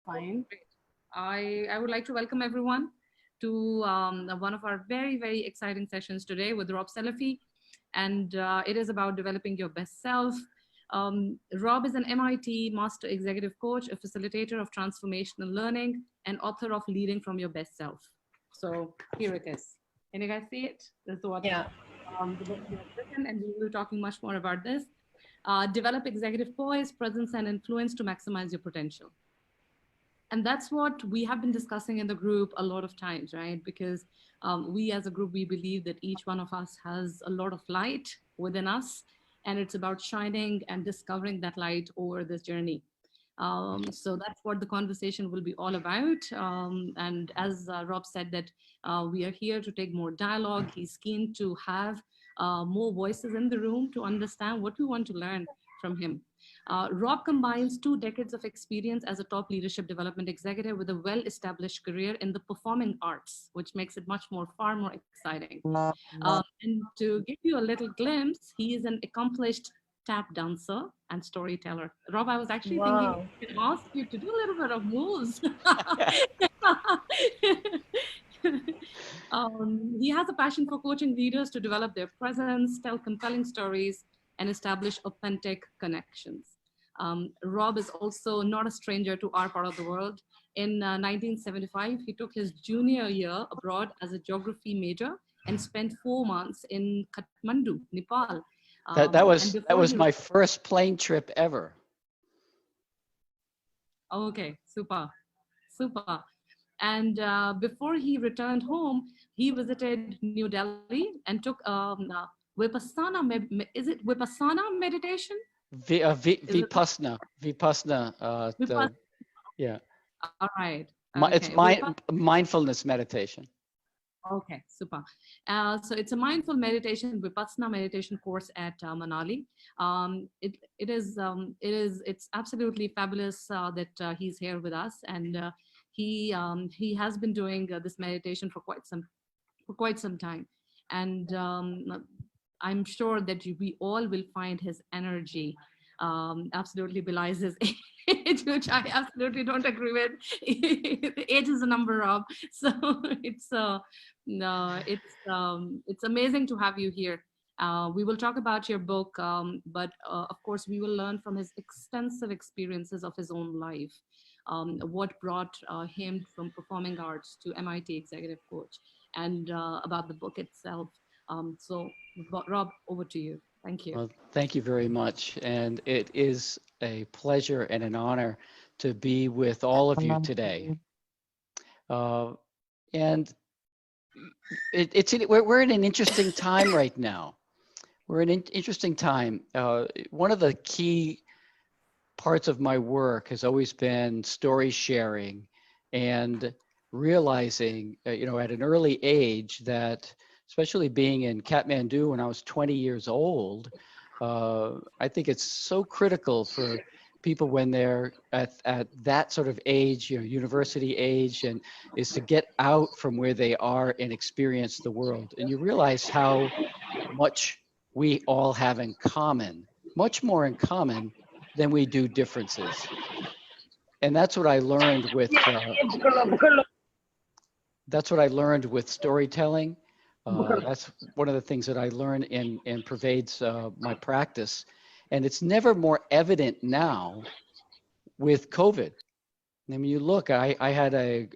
Fine. Great. I would like to welcome everyone to one of our very, very exciting sessions today with Rob Salafi. And it is about developing your best self. Rob is an MIT Master Executive Coach, a facilitator of transformational learning, and author of Leading from Your Best Self. So here it is. Can you guys see it? This is what Yeah. the book he has written, and we will be talking much more about this. Develop executive poise, presence, and influence to maximize your potential. And that's what we have been discussing in the group a lot of times, right? Because we as a group, we believe that each one of us has a lot of light within us, and it's about shining and discovering that light over this journey. So that's what the conversation will be all about. And as Rob said, that we are here to take more dialogue. He's keen to have more voices in the room to understand what we want to learn from him. Rob combines 2 decades of experience as a top leadership development executive with a well-established career in the performing arts, which makes it far more exciting. And to give you a little glimpse, he is an accomplished tap dancer and storyteller. Rob, I was actually thinking Wow. I can ask you to do a little bit of moves. He has a passion for coaching leaders to develop their presence, tell compelling stories, and establish authentic connections. Rob is also not a stranger to our part of the world. In 1975, he took his junior year abroad as a geography major and spent 4 months in Kathmandu, Nepal. That And was before he, my first plane trip ever. okay, super, super. And before he returned home, he visited New Delhi and took Vipassana. Is it Vipassana meditation? Is it Vipassana. Vipassana? Yeah, All right. it's Okay. mindfulness meditation. Okay, super. So it's a mindful meditation, Vipassana meditation course at Manali. It's absolutely fabulous that he's here with us, and he has been doing this meditation for quite some time, and I'm sure that we all will find his energy absolutely belies his age, which I absolutely don't agree with. Age is a number, Rob. So it's no, it's amazing to have you here. We will talk about your book, but of course, we will learn from his extensive experiences of his own life. What brought him from performing arts to MIT executive coach, and about the book itself. So, Rob, over to you. Thank you. Well, thank you very much, and it is a pleasure and an honor to be with all of you today. And we're in an interesting time right now. We're in an interesting time. One of the key parts of my work has always been story sharing and realizing, at an early age that, especially being in Kathmandu when I was 20 years old, I think it's so critical for people when they're at that sort of age, university age, and is to get out from where they are and experience the world. And you realize how much we all have in common, much more in common than we do differences. And that's what I learned with storytelling. That's one of the things that I learned and pervades my practice. And it's never more evident now with COVID. I mean, you look, I had a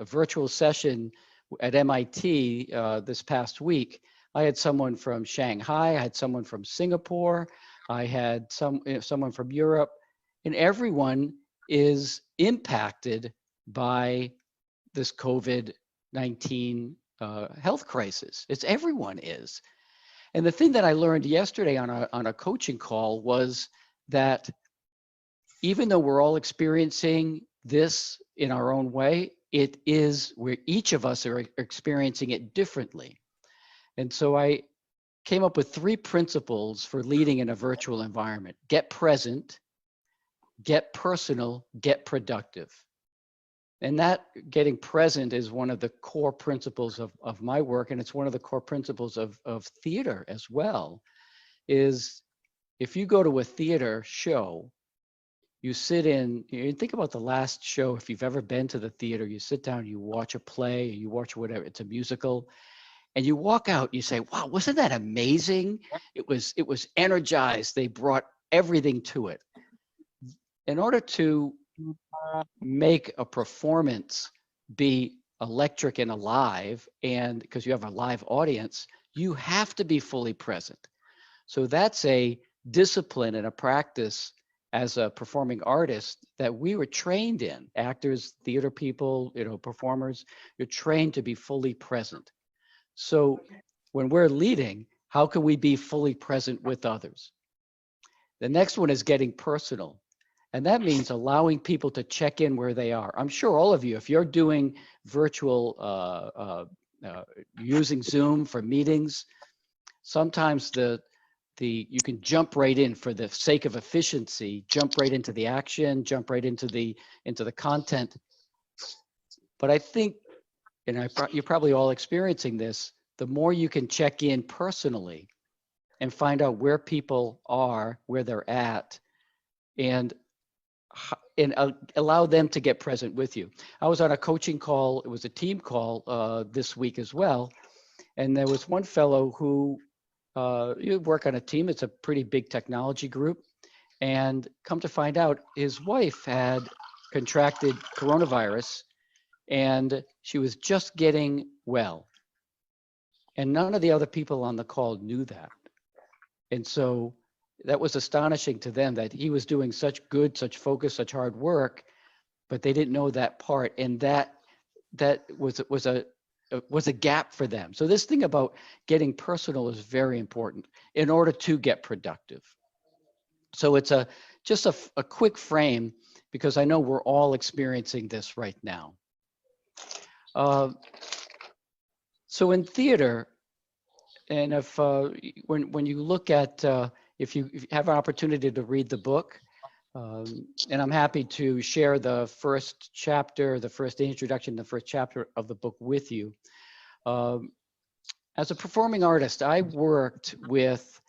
virtual session at MIT this past week. I had someone from Shanghai, I had someone from Singapore, I had someone from Europe, and everyone is impacted by this COVID-19 health crisis. Everyone is. And the thing that I learned yesterday on a coaching call was that even though we're all experiencing this in our own way, it is where each of us are experiencing it differently. And so I came up with 3 principles for leading in a virtual environment: get present, get personal, get productive. And that getting present is one of the core principles of my work, and it's one of the core principles of theater as well, is if you go to a theater show, you sit in, you think about the last show, if you've ever been to the theater, you sit down, you watch a play, you watch whatever, it's a musical, and you walk out, you say, wow, wasn't that amazing? It was energized. They brought everything to it. In order to make a performance be electric and alive, and because you have a live audience, you have to be fully present. So that's a discipline and a practice as a performing artist that we were trained in. Actors, theater people, performers, you're trained to be fully present. So when we're leading, how can we be fully present with others? The next one is getting personal. And that means allowing people to check in where they are. I'm sure all of you, if you're doing virtual, using Zoom for meetings, sometimes you can jump right in for the sake of efficiency, jump right into the action, jump right into the content. But I think, and you're probably all experiencing this, the more you can check in personally and find out where people are, where they're at, and allow them to get present with you. I was on a coaching call, it was a team call this week as well, and there was one fellow who, you work on a team, it's a pretty big technology group, and come to find out, his wife had contracted coronavirus, and she was just getting well. And none of the other people on the call knew that. And so that was astonishing to them that he was doing such focus, such hard work, but they didn't know that part. And that was a gap for them. So this thing about getting personal is very important in order to get productive. So it's just a quick frame, because I know we're all experiencing this right now. So in theater, and if when you look at, if you have an opportunity to read the book, and I'm happy to share the first chapter, the first introduction, the first chapter of the book with you. As a performing artist, I worked with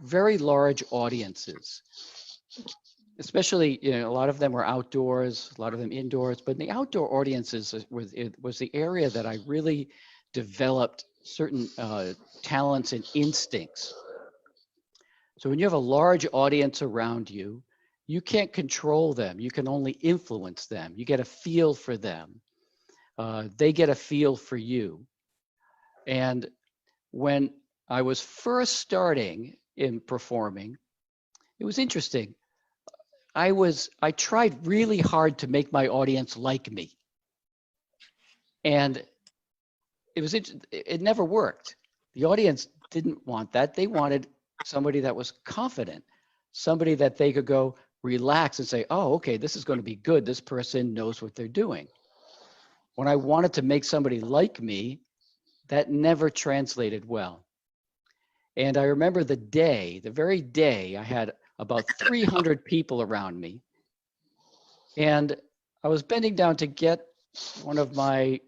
very large audiences, especially, a lot of them were outdoors, a lot of them indoors, but in the outdoor audiences was the area that I really developed certain talents and instincts. So when you have a large audience around you, you can't control them. You can only influence them. You get a feel for them. They get a feel for you. And when I was first starting in performing, it was interesting. I tried really hard to make my audience like me. And it never worked. The audience didn't want that. They wanted somebody that was confident, somebody that they could go relax and say, oh, okay, this is going to be good. This person knows what they're doing. When I wanted to make somebody like me, that never translated well. And I remember the very day I had about 300 people around me. And I was bending down to get one of my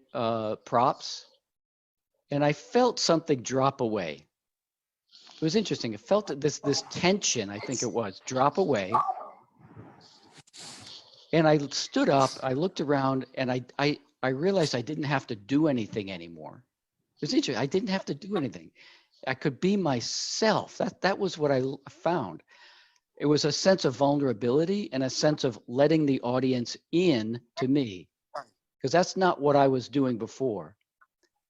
props, and I felt something drop away. It was interesting. It felt this tension, I think it was, drop away. And I stood up, I looked around, and I realized I didn't have to do anything anymore. It was interesting. I didn't have to do anything. I could be myself. That was what I found. It was a sense of vulnerability and a sense of letting the audience in to me, because that's not what I was doing before.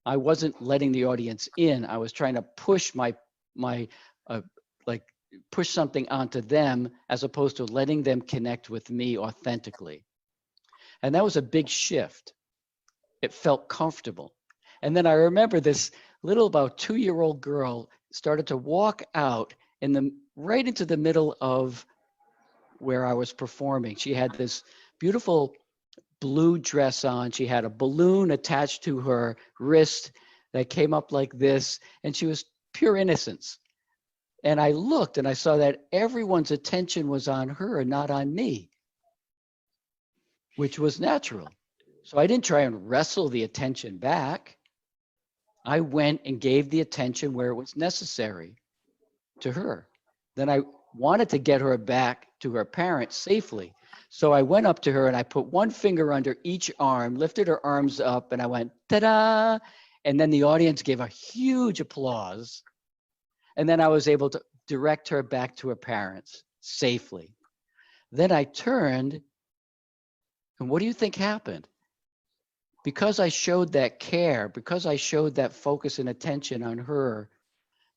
I wasn't letting the audience in. I was trying to push push something onto them, as opposed to letting them connect with me authentically. And that was a big shift. It felt comfortable. And then I remember this little about 2-year-old girl started to walk out right into the middle of where I was performing. She had this beautiful blue dress on. She had a balloon attached to her wrist that came up like this, and she was pure innocence. And I looked and I saw that everyone's attention was on her, not on me, which was natural. So I didn't try and wrestle the attention back. I went and gave the attention where it was necessary to her. Then I wanted to get her back to her parents safely. So I went up to her and I put one finger under each arm, lifted her arms up, and I went, ta-da! And then the audience gave a huge applause. And then I was able to direct her back to her parents safely. Then I turned, and what do you think happened? Because I showed that care, because I showed that focus and attention on her,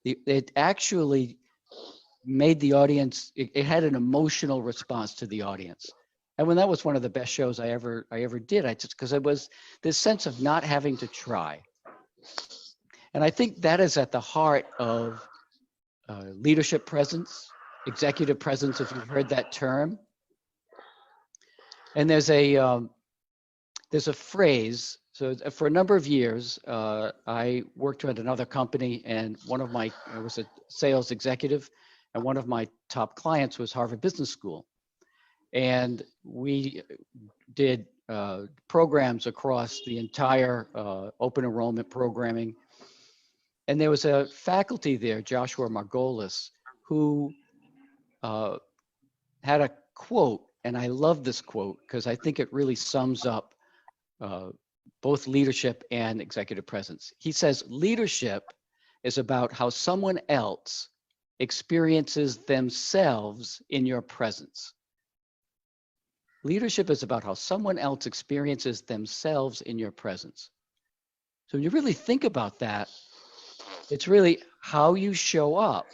it actually made the audience, it had an emotional response to the audience. And when that was one of the best shows I ever did, because it was this sense of not having to try. And I think that is at the heart of leadership presence, executive presence, if you've heard that term. And there's a phrase. So for a number of years, I worked at another company, and I was a sales executive, and one of my top clients was Harvard Business School. And we did programs across the entire open enrollment programming. And there was a faculty there, Joshua Margolis, who had a quote, and I love this quote because I think it really sums up both leadership and executive presence. He says, leadership is about how someone else experiences themselves in your presence. Leadership is about how someone else experiences themselves in your presence. So when you really think about that, it's really how you show up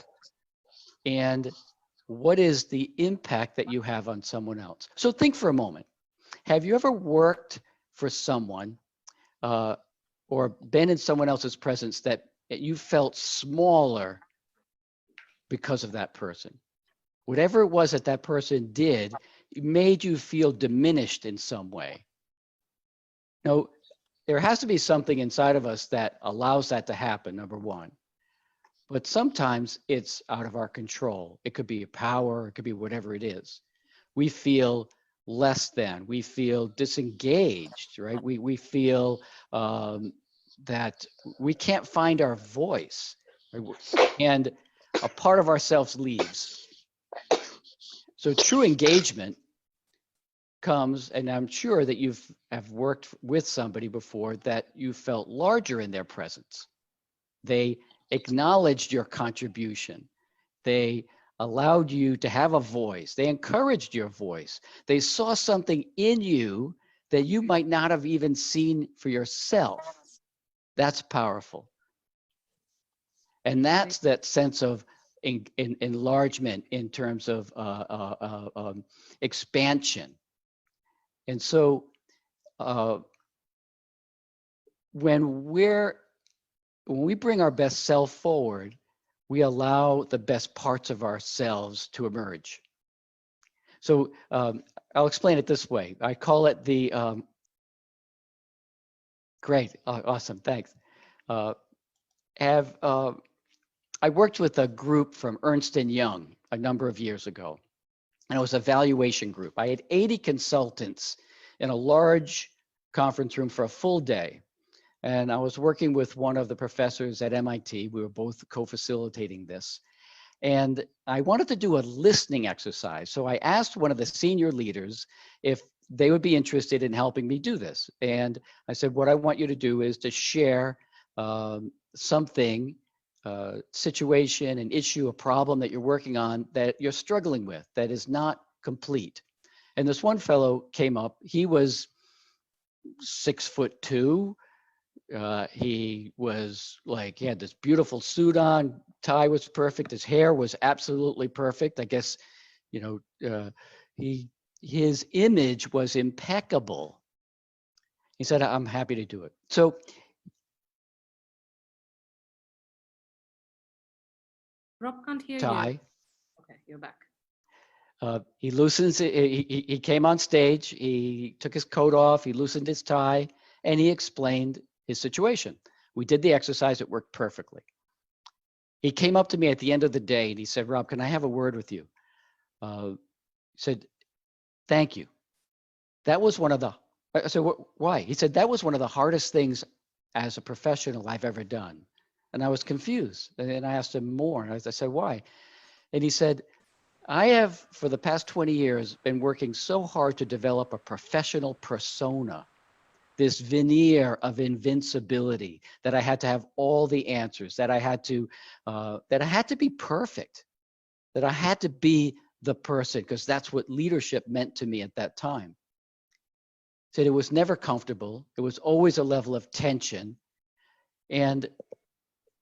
and what is the impact that you have on someone else. So think for a moment. Have you ever worked for someone or been in someone else's presence that you felt smaller because of that person? Whatever it was that that person did, it made you feel diminished in some way. Now, there has to be something inside of us that allows that to happen, number one. But sometimes it's out of our control. It could be power, it could be whatever it is. We feel less than, we feel disengaged, right? We feel that we can't find our voice, right? And a part of ourselves leaves. So true engagement comes, and I'm sure that have worked with somebody before that you felt larger in their presence. They acknowledged your contribution. They allowed you to have a voice. They encouraged your voice. They saw something in you that you might not have even seen for yourself. That's powerful. And that's that sense of enlargement in terms of expansion. And so when we bring our best self forward, we allow the best parts of ourselves to emerge. So I'll explain it this way. I call it the, great, awesome, thanks. I worked with a group from Ernst & Young a number of years ago, and it was a valuation group. I had 80 consultants in a large conference room for a full day. And I was working with one of the professors at MIT. We were both co-facilitating this. And I wanted to do a listening exercise. So I asked one of the senior leaders if they would be interested in helping me do this. And I said, what I want you to do is to share something, situation, an issue, a problem that you're working on that you're struggling with, that is not complete. And this one fellow came up. He was 6'2". He was like, he had this beautiful suit on, tie was perfect, his hair was absolutely perfect. I guess, you know, his image was impeccable. He said, I'm happy to do it. So Rob can't hear tie. you. Okay, you're back. He loosens it. He came on stage. He took his coat off. He loosened his tie, and he explained his situation. We did the exercise. It worked perfectly. He came up to me at the end of the day, and he said, "Rob, can I have a word with you?" He said, "Thank you. That was one of the." I said, "Why?" He said, "That was one of the hardest things as a professional I've ever done." And I was confused. And I asked him more. And I said, "Why?" And he said, I have, for the past 20 years, been working so hard to develop a professional persona, this veneer of invincibility, that I had to have all the answers, that I had to be perfect, that I had to be the person, because that's what leadership meant to me at that time. Said it was never comfortable. It was always a level of tension. And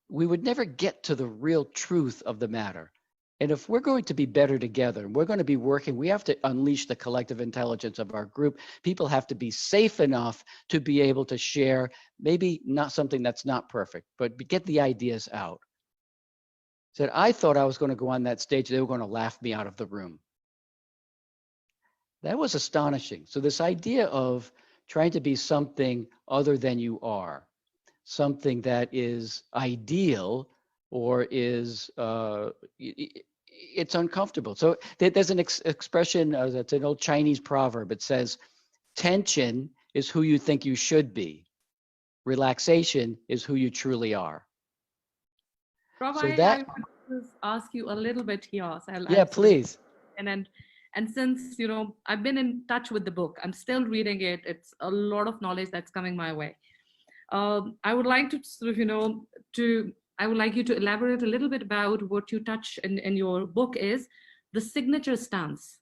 we would never get to the real truth of the matter. And if we're going to be better together, and we're going to be working, we have to unleash the collective intelligence of our group. People have to be safe enough to be able to share, maybe not something that's not perfect, but get the ideas out. Said, I thought I was going to go on that stage. They were going to laugh me out of the room. That was astonishing. So this idea of trying to be something other than you are, something that is ideal or is it's uncomfortable. So there's an expression that's an old Chinese proverb. It says, tension is who you think you should be. Relaxation is who you truly are. Rob, So I that, want to ask you a little bit here. So yeah, I'll sort of, please. and since, you know, I've been in touch with the book, I'm still reading it. It's a lot of knowledge that's coming my way. I would like to sort of, you know, I would like you to elaborate a little bit about what you touch in your book is the signature stance.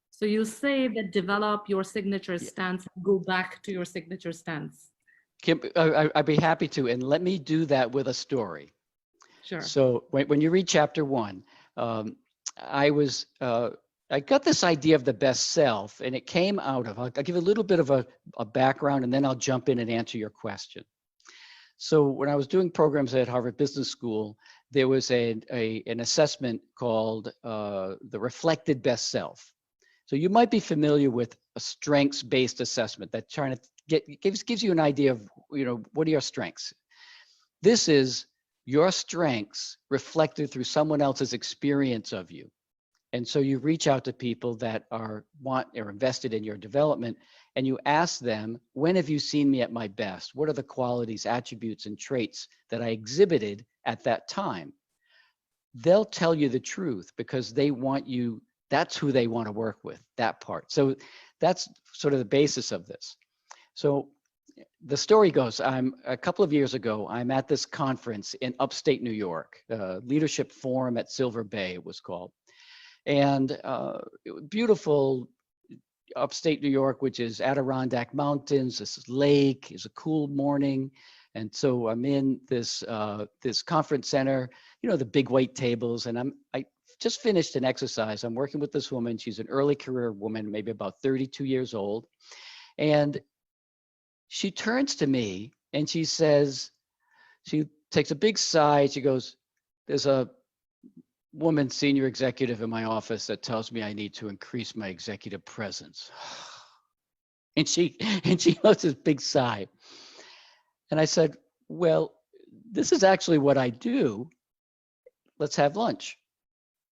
So you say that develop your signature stance, go back to your signature stance. Kim, I'd be happy to. And let me do that with a story. Sure. So when you read chapter 1, I got this idea of the best self, and it came out of, I'll give a little bit of a background, and then I'll jump in and answer your question. So when I was doing programs at Harvard Business School, there was an assessment called the reflected best self. So you might be familiar with a strengths-based assessment that trying to gives you an idea of, you know, what are your strengths. This is your strengths reflected through someone else's experience of you. And so you reach out to people that are invested in your development, and you ask them, when have you seen me at my best? What are the qualities, attributes, and traits that I exhibited at that time? They'll tell you the truth because they want you, that's who they want to work with, that part. So that's sort of the basis of this. So the story goes, a couple of years ago, I'm at this conference in upstate New York, Leadership Forum at Silver Bay, it was called. And beautiful upstate New York, which is Adirondack Mountains. This lake is a cool morning. And so I'm in this conference center, you know, the big white tables. And I just finished an exercise. I'm working with this woman. She's an early career woman, maybe about 32 years old. And she turns to me and she says, she takes a big sigh. She goes, there's a woman senior executive in my office that tells me I need to increase my executive presence. And she goes this big sigh. And I said, well, this is actually what I do. Let's have lunch.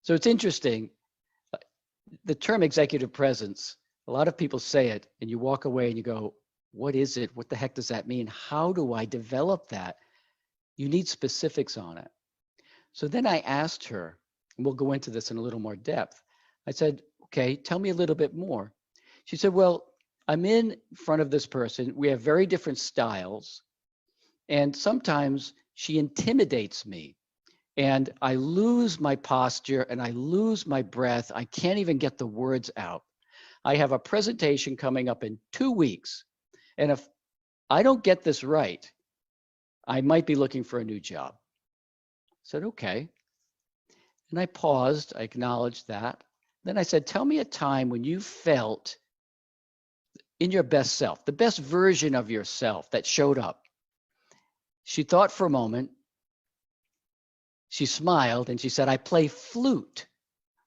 So it's interesting. The term executive presence, a lot of people say it and you walk away and you go, what is it? What the heck does that mean? How do I develop that? You need specifics on it. So then I asked her, and we'll go into this in a little more depth. I said, okay, tell me a little bit more. She said, well, I'm in front of this person. We have very different styles. And sometimes she intimidates me. And I lose my posture and I lose my breath. I can't even get the words out. I have a presentation coming up in 2 weeks. And if I don't get this right, I might be looking for a new job. I said, okay. And I paused, I acknowledged that. Then I said, tell me a time when you felt in your best self, the best version of yourself that showed up. She thought for a moment. She smiled and she said, I play flute.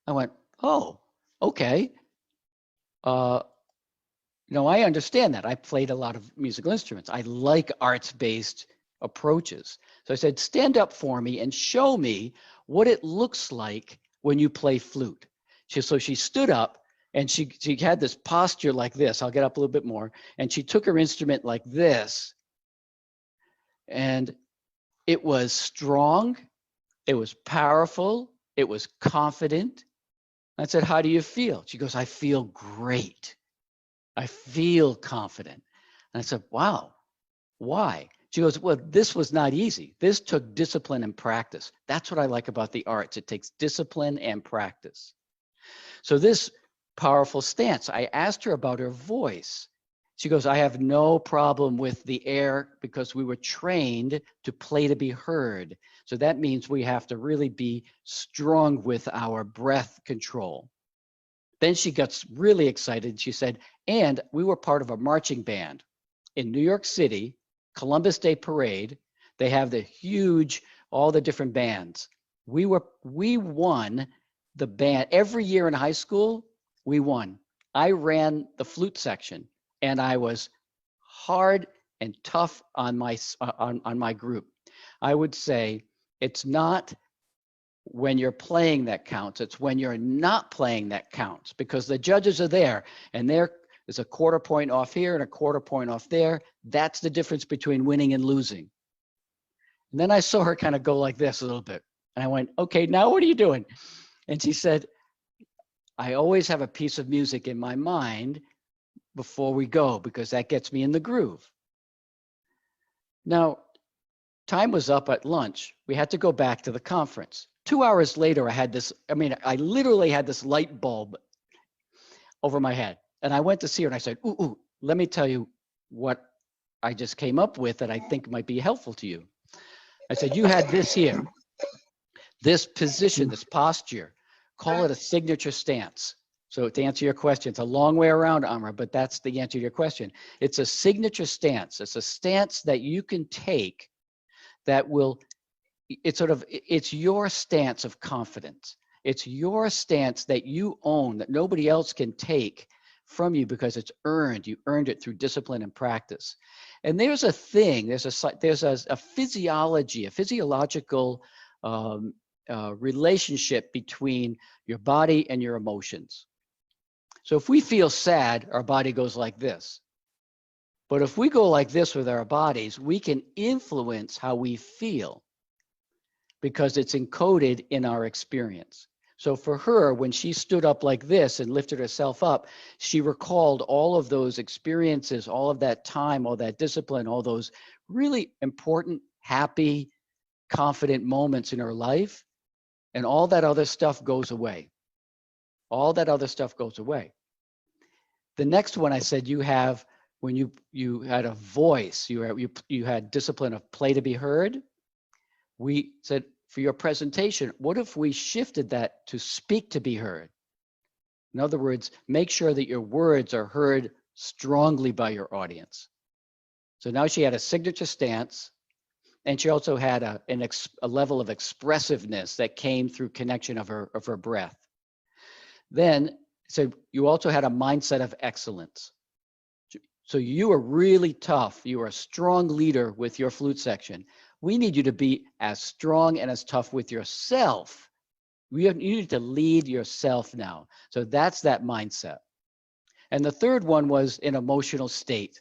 I went, oh, okay. No, I understand that. I played a lot of musical instruments. I like arts-based approaches. So I said, stand up for me and show me what it looks like when you play flute. So she stood up and she had this posture like this. I'll get up a little bit more. And she took her instrument like this. And it was strong. It was powerful. It was confident. I said, how do you feel? She goes, I feel great. I feel confident. And I said, wow, why? She goes, well, this was not easy. This took discipline and practice. That's what I like about the arts. It takes discipline and practice. So this powerful stance, I asked her about her voice. She goes, I have no problem with the air because we were trained to play to be heard. So that means we have to really be strong with our breath control. Then she got really excited. She said, and we were part of a marching band in New York City, Columbus Day Parade. They have the huge, all the different bands. We won the band every year in high school. We won. I ran the flute section, and I was hard and tough on my group. I would say it's not when you're playing that counts. It's when you're not playing that counts, because the judges are there, and there's a quarter point off here and a quarter point off there. That's the difference between winning and losing. And then I saw her kind of go like this a little bit. And I went, okay, now what are you doing? And she said, I always have a piece of music in my mind before we go, because that gets me in the groove. Now, time was up at lunch. We had to go back to the conference. 2 hours later, I literally had this light bulb over my head. And I went to see her and I said, ooh, let me tell you what I just came up with that I think might be helpful to you. I said, you had this here, this position, this posture, call it a signature stance. So to answer your question, it's a long way around, Amra, but that's the answer to your question. It's a signature stance. It's a stance that you can take that will, it's your stance of confidence. It's your stance that you own, that nobody else can take from you because it's earned. You earned it through discipline and practice. And there's a thing, there's a physiology, a physiological relationship between your body and your emotions. So if we feel sad, our body goes like this. But if we go like this with our bodies, we can influence how we feel because it's encoded in our experience. So for her, when she stood up like this and lifted herself up, she recalled all of those experiences, all of that time, all that discipline, all those really important, happy, confident moments in her life. And all that other stuff goes away. All that other stuff goes away. The next one I said, you have, when you had a voice, you had discipline of play to be heard. We said, for your presentation, what if we shifted that to speak to be heard? In other words, make sure that your words are heard strongly by your audience. So now she had a signature stance, and she also had a level of expressiveness that came through connection of her breath. Then, so you also had a mindset of excellence. So you are really tough. You are a strong leader with your flute section. We need you to be as strong and as tough with yourself. You need to lead yourself now. So that's that mindset. And the third one was an emotional state.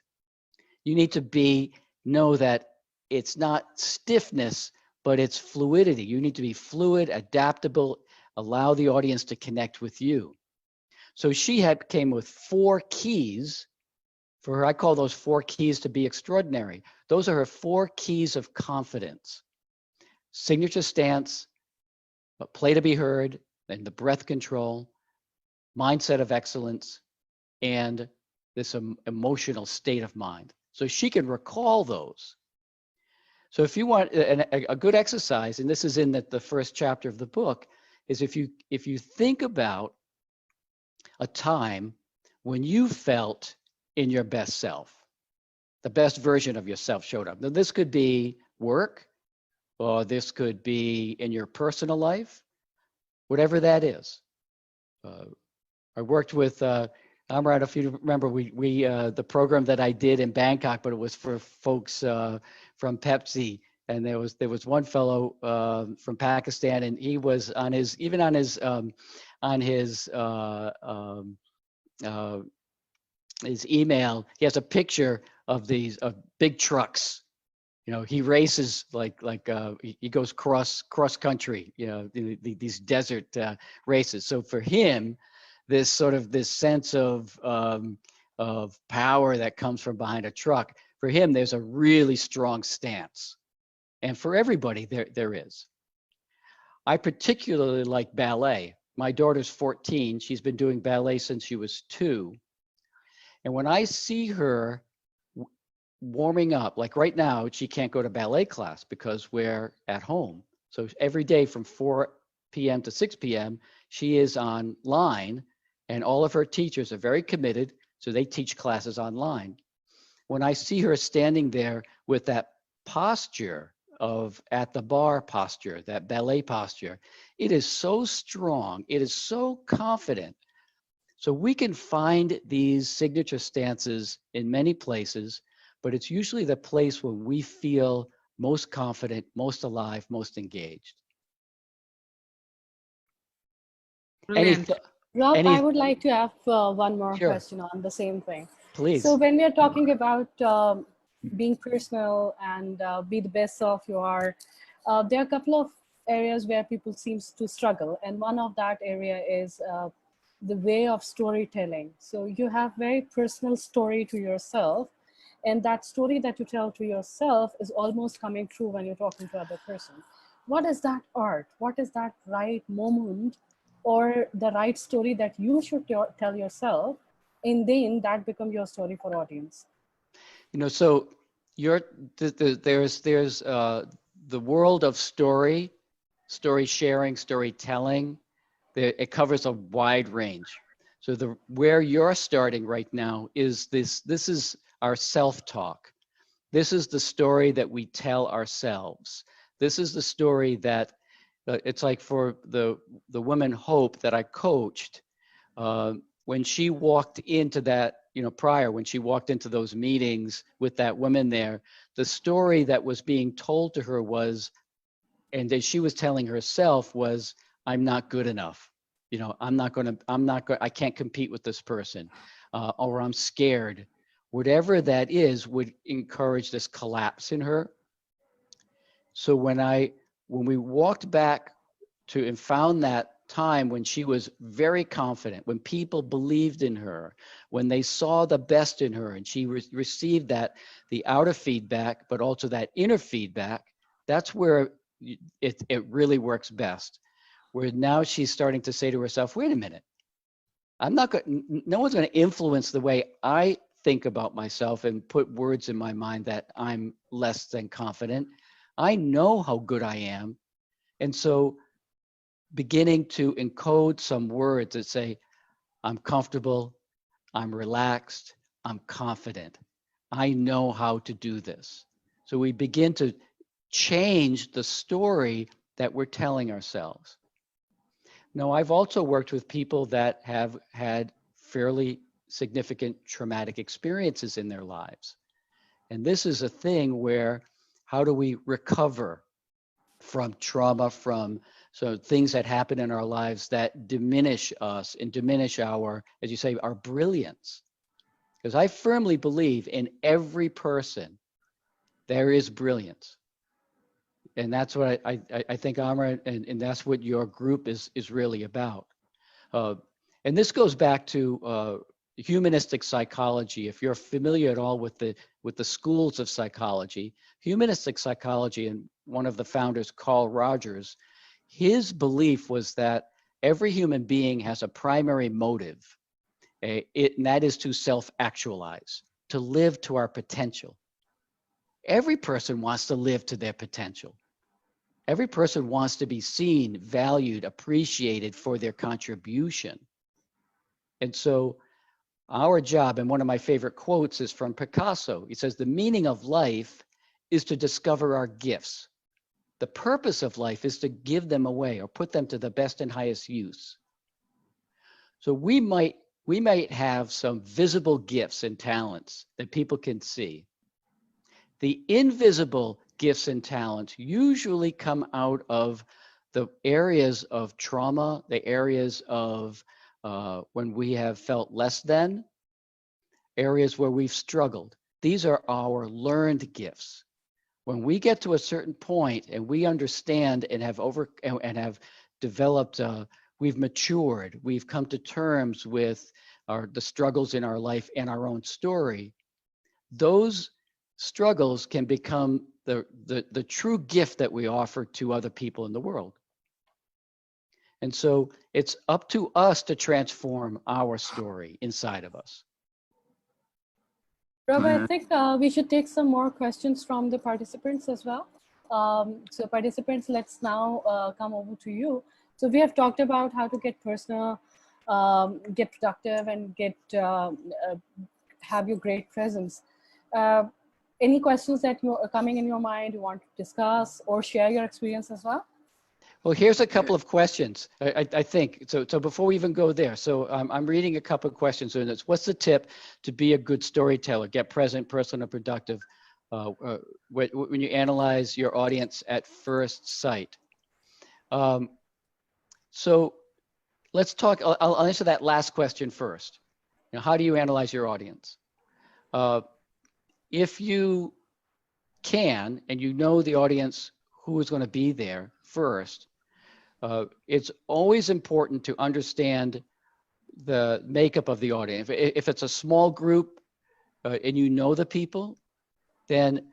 You need to know that it's not stiffness, but it's fluidity. You need to be fluid, adaptable, allow the audience to connect with you. So she came with 4 keys. For her, I call those 4 keys to be extraordinary. Those are her 4 keys of confidence. Signature stance, play to be heard, and the breath control, mindset of excellence, and this emotional state of mind. So she can recall those. So if you want a good exercise, and this is in the first chapter of the book, is if you think about a time when you felt in your best self, the best version of yourself showed up. Now, this could be work, or this could be in your personal life, whatever that is. I worked with, Amrat, if you remember, the program that I did in Bangkok, but it was for folks from Pepsi. And there was one fellow from Pakistan, and he was on his email, he has a picture of these big trucks, You know, he races he goes cross country, you know, these desert races. So for him, this sense of power that comes from behind a truck, for him, there's a really strong stance. And for everybody, there is. I particularly like ballet. My daughter's 14. She's been doing ballet since she was 2. And when I see her warming up, like right now, she can't go to ballet class because we're at home. So every day from 4 p.m. to 6 p.m., she is online, and all of her teachers are very committed. So they teach classes online. When I see her standing there with that posture of at the bar posture, that ballet posture, it is so strong. It is so confident. So we can find these signature stances in many places, but it's usually the place where we feel most confident, most alive, most engaged. Brilliant. Rob, Any, I would like to have one more sure, question on the same thing. So please. when we are talking about being personal and be the best of you are, there are a couple of areas where people seems to struggle, and one of that area is the way of storytelling. So you have very personal story to yourself, and that story that you tell to yourself is almost coming true when you're talking to other person. What is that art? What is that right moment or the right story that you should tell yourself, and then that become your story for audience? You know, so there's the world of story sharing, storytelling. It covers a wide range. So where you're starting right now is this is our self-talk. This is the story that we tell ourselves. This is the story that it's like for the woman Hope that I coached, when she walked into that, you know, prior, when she walked into those meetings with that woman there, the story that was being told to her was, and that she was telling herself was, I'm not good enough. You know, I can't compete with this person, or I'm scared. Whatever that is would encourage this collapse in her. So when we walked back to and found that time when she was very confident, when people believed in her, when they saw the best in her, and she received the outer feedback, but also that inner feedback, that's where it really works best. Where now she's starting to say to herself, wait a minute, no one's going to influence the way I think about myself and put words in my mind that I'm less than confident. I know how good I am. And so beginning to encode some words that say, I'm comfortable, I'm relaxed, I'm confident. I know how to do this. So we begin to change the story that we're telling ourselves. Now, I've also worked with people that have had fairly significant traumatic experiences in their lives. And this is a thing where, how do we recover from trauma, from things that happen in our lives that diminish us and diminish our, as you say, our brilliance? Because I firmly believe in every person, there is brilliance. And that's what I think, Amra, and that's what your group is really about. And this goes back to humanistic psychology. If you're familiar at all with the schools of psychology, humanistic psychology, and one of the founders, Carl Rogers, his belief was that every human being has a primary motive, and that is to self-actualize, to live to our potential. Every person wants to live to their potential. Every person wants to be seen, valued, appreciated for their contribution. And so our job, and one of my favorite quotes is from Picasso. He says, the meaning of life is to discover our gifts. The purpose of life is to give them away or put them to the best and highest use. So we might have some visible gifts and talents that people can see. The invisible gifts and talents usually come out of the areas of trauma, the areas of when we have felt less than, areas where we've struggled. These are our learned gifts. When we get to a certain point and we understand and have developed, we've matured, we've come to terms with the struggles in our life and our own story, those struggles can become the true gift that we offer to other people in the world. And so it's up to us to transform our story inside of us. Rob, I think we should take some more questions from the participants as well. So participants, let's now come over to you. So we have talked about how to get personal, get productive, and have your great presence. Any questions that are coming in your mind, you want to discuss or share your experience as well? Well, here's a couple of questions, I think. So before we even go there, so I'm reading a couple of questions, and it's, what's the tip to be a good storyteller, get present, personal, and productive when you analyze your audience at first sight? So let's talk, I'll answer that last question first. You know, how do you analyze your audience? If you can, and you know the audience who is going to be there first, it's always important to understand the makeup of the audience. If it's a small group and you know the people, then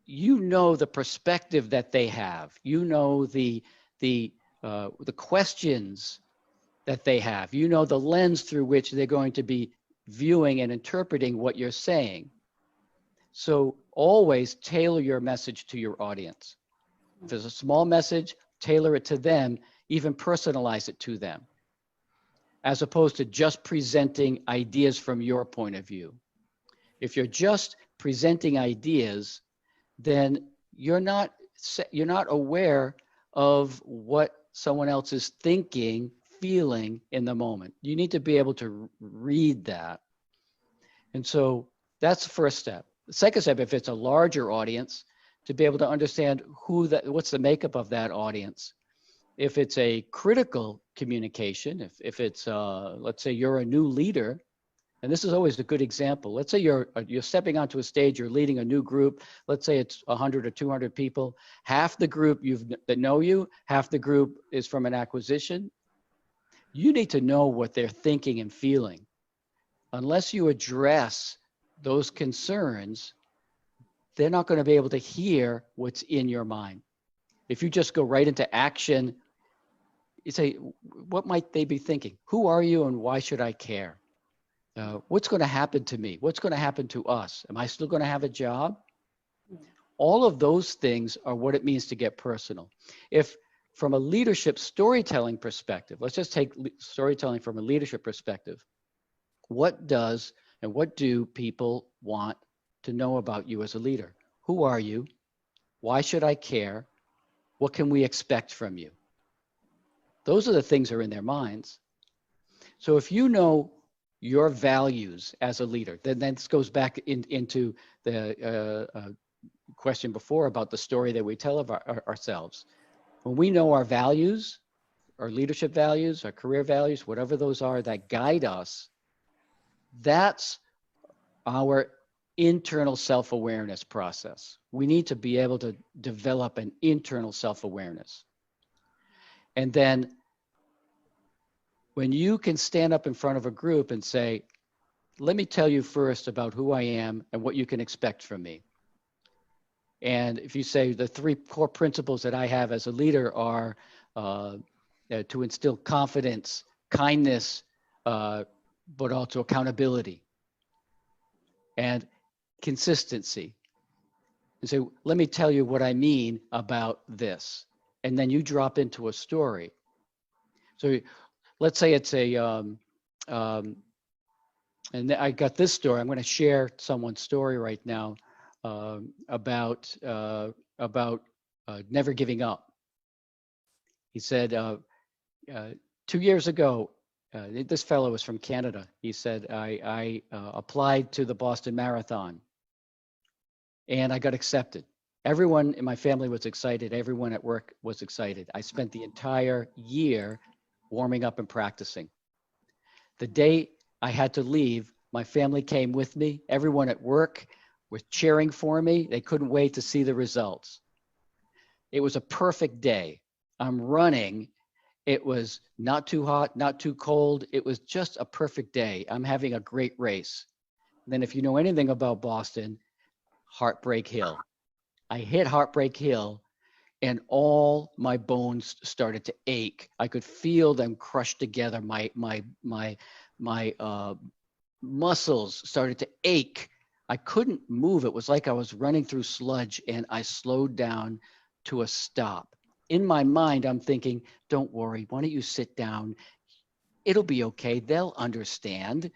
you know the perspective that they have. You know the questions that they have. You know the lens through which they're going to be viewing and interpreting what you're saying. So always tailor your message to your audience. If there's a small message, tailor it to them, even personalize it to them, as opposed to just presenting ideas from your point of view. If you're just presenting ideas, then you're not aware of what someone else is thinking, feeling in the moment. You need to be able to read that. And so that's the first step. The second step, if it's a larger audience, to be able to understand what's the makeup of that audience. If it's a critical communication, if it's, let's say you're a new leader, and this is always a good example. Let's say you're stepping onto a stage, you're leading a new group. Let's say it's 100 or 200 people. Half the group that know you, half the group is from an acquisition. You need to know what they're thinking and feeling. Unless you address those concerns, they're not going to be able to hear what's in your mind. If you just go right into action, you say, what might they be thinking? Who are you and why should I care? What's going to happen to me? What's going to happen to us? Am I still going to have a job? All of those things are what it means to get personal. If from a leadership storytelling perspective, let's just take storytelling from a leadership perspective. What do people want to know about you as a leader? Who are you? Why should I care? What can we expect from you? Those are the things that are in their minds. So if you know your values as a leader, then this goes back into the question before about the story that we tell of ourselves. When we know our values, our leadership values, our career values, whatever those are that guide us, that's our internal self-awareness process. We need to be able to develop an internal self-awareness. And then when you can stand up in front of a group and say, let me tell you first about who I am and what you can expect from me. And if you say the 3 core principles that I have as a leader are to instill confidence, kindness, but also accountability and consistency. And say, let me tell you what I mean about this. And then you drop into a story. So let's say it's and I got this story. I'm going to share someone's story right now about never giving up. He said 2 years ago, this fellow was from Canada. He said, I applied to the Boston Marathon and I got accepted. Everyone in my family was excited. Everyone at work was excited. I spent the entire year warming up and practicing. The day I had to leave, my family came with me. Everyone at work were cheering for me. They couldn't wait to see the results. It was a perfect day. I'm running. It was not too hot, not too cold. It was just a perfect day. I'm having a great race. Then if you know anything about Boston, Heartbreak Hill. I hit Heartbreak Hill and all my bones started to ache. I could feel them crushed together. My muscles started to ache. I couldn't move. It was like I was running through sludge, and I slowed down to a stop. In my mind, I'm thinking, don't worry. Why don't you sit down? It'll be okay. They'll understand.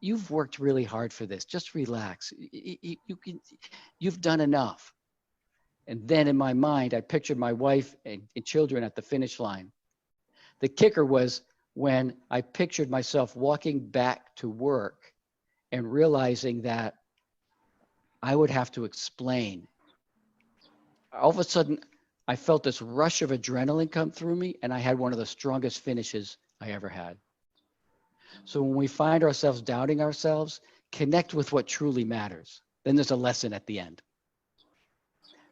You've worked really hard for this. Just relax. You've done enough. And then in my mind, I pictured my wife and children at the finish line. The kicker was when I pictured myself walking back to work and realizing that I would have to explain. All of a sudden, I felt this rush of adrenaline come through me, and I had one of the strongest finishes I ever had. So when we find ourselves doubting ourselves, connect with what truly matters. Then there's a lesson at the end.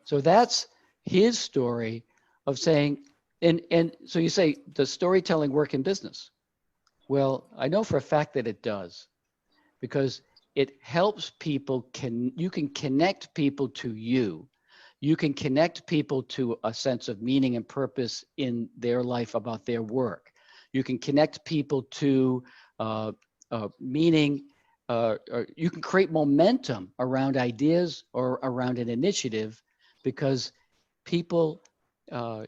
So that's his story of saying, and so you say, does storytelling work in business? Well, I know for a fact that it does, because it helps people, you can connect people to you. You can connect people to a sense of meaning and purpose in their life about their work. You can connect people to meaning, or you can create momentum around ideas or around an initiative, because people,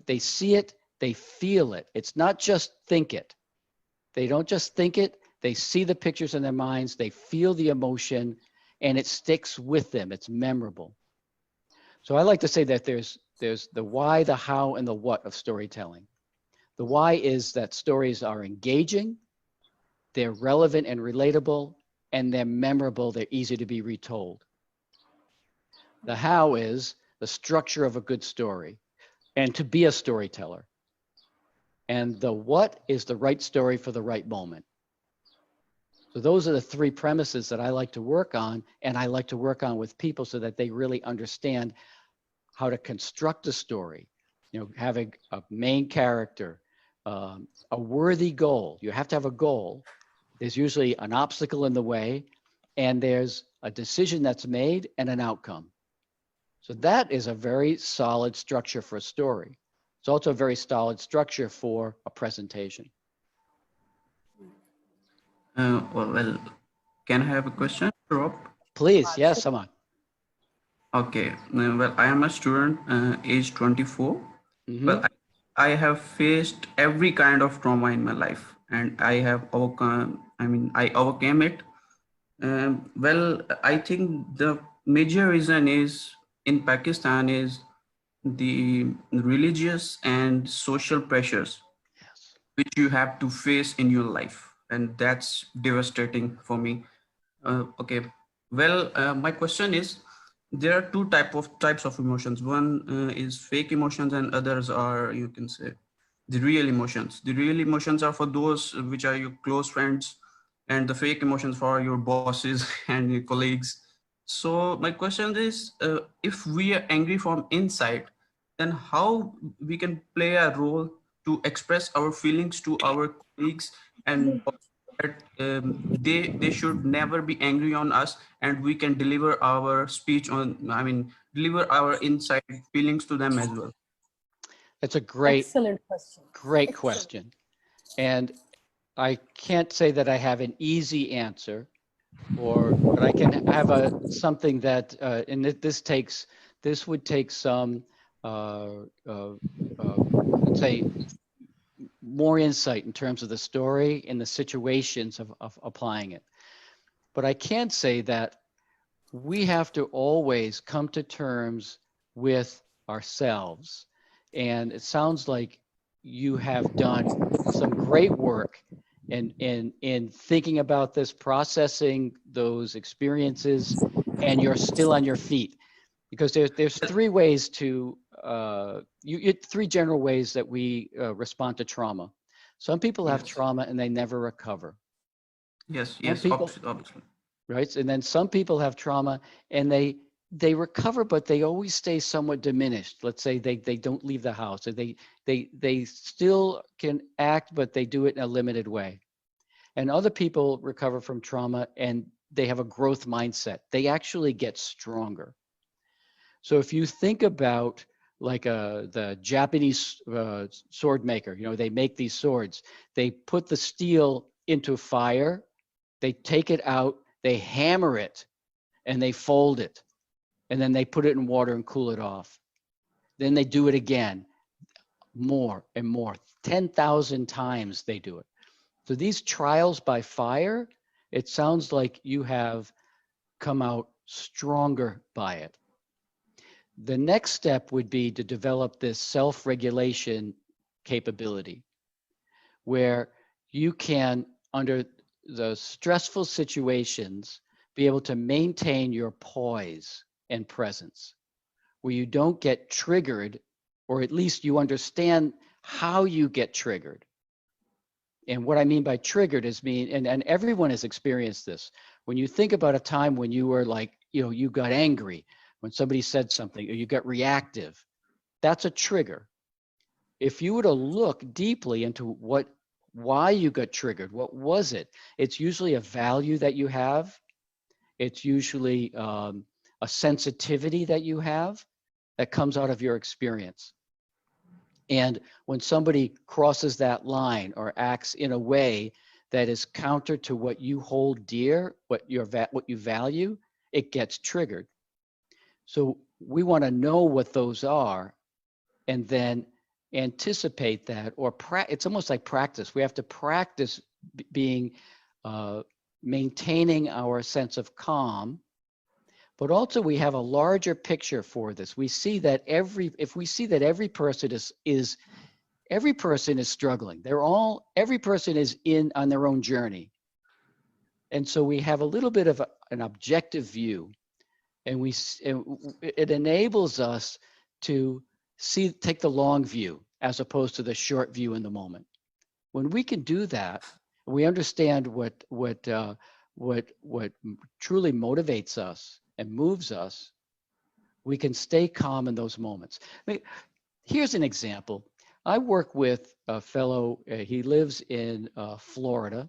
they see it, they feel it. It's not just think it. They don't just think it, they see the pictures in their minds, they feel the emotion, and it sticks with them. It's memorable. So I like to say that there's the why, the how, and the what of storytelling. The why is that stories are engaging, they're relevant and relatable, and they're memorable, they're easy to be retold. The how is the structure of a good story and to be a storyteller. And the what is the right story for the right moment. So those are the three premises that I like to work on, and I like to work on with people so that they really understand how to construct a story. You know, having a main character, a worthy goal. You have to have a goal. There's usually an obstacle in the way, and there's a decision that's made and an outcome. So that is a very solid structure for a story. It's also a very solid structure for a presentation. Well, can I have a question, Rob? Please, yes, come on. Okay, well, I am a student, age 24. Well, I have faced every kind of trauma in my life, and I have overcome, I overcame it. Well, I think the major reason is in Pakistan is the religious and social pressures which you have to face in your life, and that's devastating for me. Okay, well, my question is, there are two types of emotions. One is fake emotions, and others are, you can say, the real emotions. The real emotions are for those which are your close friends, and the fake emotions for your bosses and your colleagues. So my question is, if we are angry from inside, then how we can play a role to express our feelings to our colleagues, and that they should never be angry on us, and we can deliver our speech on, deliver our inside feelings to them as well. It's a great, Excellent question. great question. And I can't say that I have an easy answer, but I can have something that, and this would take some, let's say, more insight in terms of the story and the situations of applying it. But I can say that we have to always come to terms with ourselves. And it sounds like you have done some great work in thinking about this, processing those experiences, and you're still on your feet. Because there's three ways to, three general ways that we respond to trauma. Some people have trauma and they never recover. Yes, Some people, obviously. right? And then some people have trauma and they recover, but they always stay somewhat diminished. Let's say they don't leave the house, or they still can act, but they do it in a limited way. And other people recover from trauma and they have a growth mindset. They actually get stronger. So if you think about like the Japanese sword maker, you know, they make these swords. They put the steel into fire, they take it out, they hammer it, and they fold it. And then they put it in water and cool it off. Then they do it again, more and more. 10,000 times they do it. So these trials by fire, it sounds like you have come out stronger by it. The next step would be to develop this self-regulation capability where you can, under the stressful situations, be able to maintain your poise and presence, where you don't get triggered, or at least you understand how you get triggered. And what I mean by triggered is and everyone has experienced this. When you think about a time when you were like, you know, you got angry when somebody said something, or you got reactive, that's a trigger. If you were to look deeply into why you got triggered, what was it? It's usually a value that you have. It's usually a sensitivity that you have that comes out of your experience. And when somebody crosses that line or acts in a way that is counter to what you hold dear, what you value, it gets triggered. So we want to know what those are and then anticipate that, or it's almost like practice. We have to practice maintaining our sense of calm. But also we have a larger picture for this. We see that every person is struggling. Every person is on their own journey. And so we have a little bit of an objective view, and it enables us to take the long view as opposed to the short view in the moment. When we can do that, we understand what truly motivates us and moves us, we can stay calm in those moments. I mean, here's an example. I work with a fellow, he lives in Florida,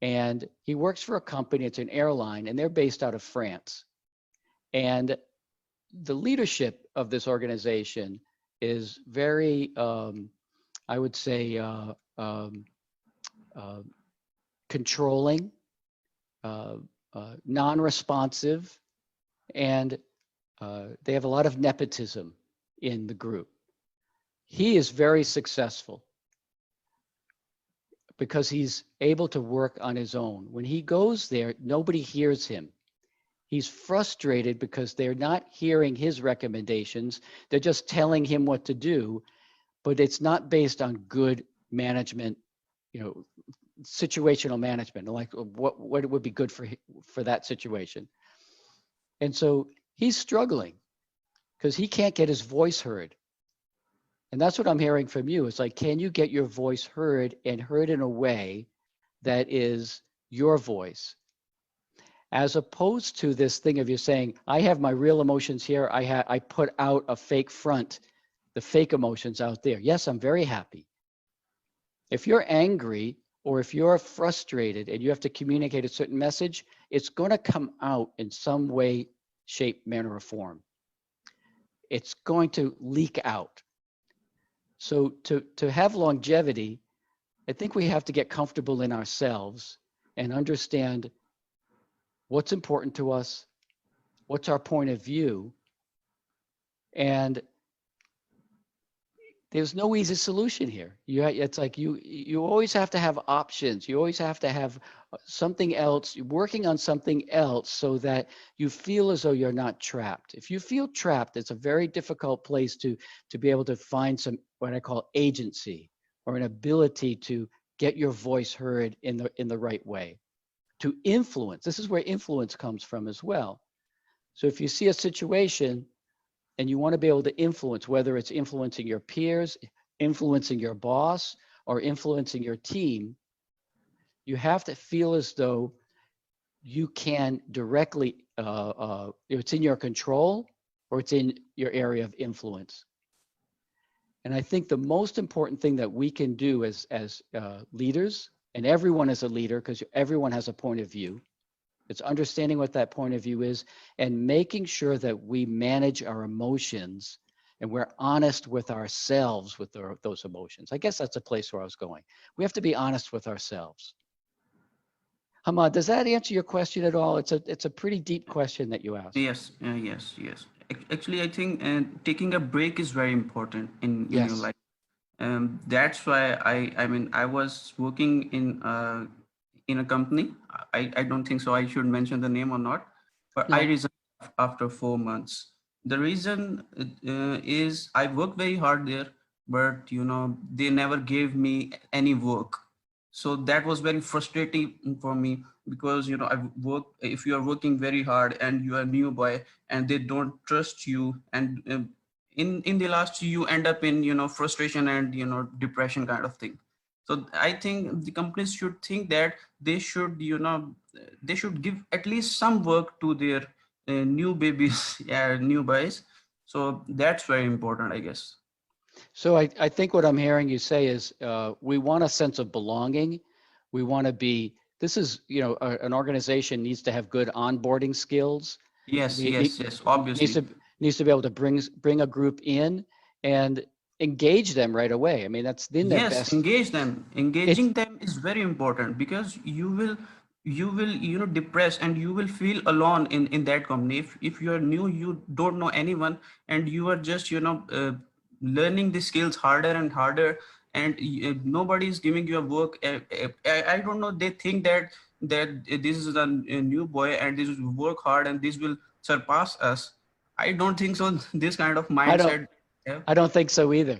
and he works for a company, it's an airline, and they're based out of France. And the leadership of this organization is very, I would say, controlling, non-responsive, and they have a lot of nepotism in the group. He is very successful because he's able to work on his own. When he goes there, nobody hears him. He's frustrated because they're not hearing his recommendations. They're just telling him what to do, but it's not based on good management, situational management, like what would be good for that situation. And so he's struggling because he can't get his voice heard. And that's what I'm hearing from you. It's like, can you get your voice heard, and heard in a way that is your voice? As opposed to this thing of you saying, I have my real emotions here. I put out a fake front, the fake emotions out there. Yes, I'm very happy. If you're angry or if you're frustrated and you have to communicate a certain message, it's going to come out in some way, shape, manner, or form. It's going to leak out. So to have longevity, I think we have to get comfortable in ourselves and understand what's important to us, what's our point of view, and there's no easy solution here. It's like you always have to have options. You always have to have something else, working on something else so that you feel as though you're not trapped. If you feel trapped, it's a very difficult place to be able to find some, what I call agency, or an ability to get your voice heard in the right way. To influence, this is where influence comes from as well. So if you see a situation and you want to be able to influence, whether it's influencing your peers, influencing your boss, or influencing your team, you have to feel as though you can directly, it's in your control or it's in your area of influence. And I think the most important thing that we can do as leaders, and everyone is a leader because everyone has a point of view, it's understanding what that point of view is and making sure that we manage our emotions and we're honest with ourselves with those emotions. I guess that's a place where I was going. We have to be honest with ourselves. Hamad, does that answer your question at all? It's a pretty deep question that you asked. Yes, yes. Actually, I think taking a break is very important in your Yes. life. That's why I was working in a company. I don't think so I should mention the name or not, but No. I resigned after 4 months. The reason is I worked very hard there, but they never gave me any work. So that was very frustrating for me because if you are working very hard and you are a new boy and they don't trust you, and in the last you end up in frustration and depression kind of thing. So I think the companies should think that they should they should give at least some work to their new babies, yeah, new boys. So that's very important, I guess. So I think what I'm hearing you say is we want a sense of belonging. We want to be, this is, an organization needs to have good onboarding skills. Yes, obviously. Needs to be able to bring a group in and engage them right away. I mean, that's in their best. Engage them. Engaging them is very important because you will depress and you will feel alone in that company. If you are new, you don't know anyone, and you are just learning the skills harder and harder, and nobody is giving you a work. I don't know, they think that this is a new boy and this will work hard and this will surpass us. I don't think so. This kind of mindset. I don't think so either.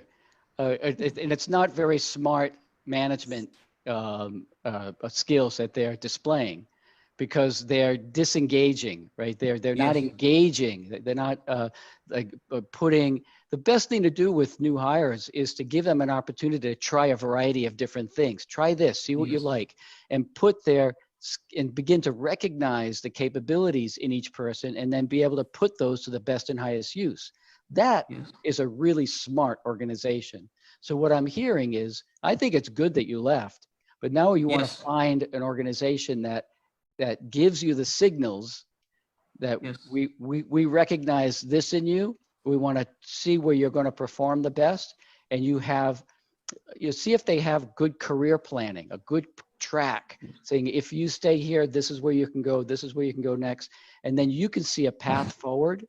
And it's not very smart management skills that they're displaying, because they're disengaging, right? They're not engaging. They're not putting. The best thing to do with new hires is to give them an opportunity to try a variety of different things. Try this, see what you like, and and begin to recognize the capabilities in each person, and then be able to put those to the best and highest use. That is a really smart organization. So what I'm hearing is, I think it's good that you left, but now you want to find an organization that gives you the signals that we recognize this in you. We want to see where you're going to perform the best, and you see if they have good career planning, a good track, saying if you stay here, this is where you can go, this is where you can go next, and then you can see a path forward.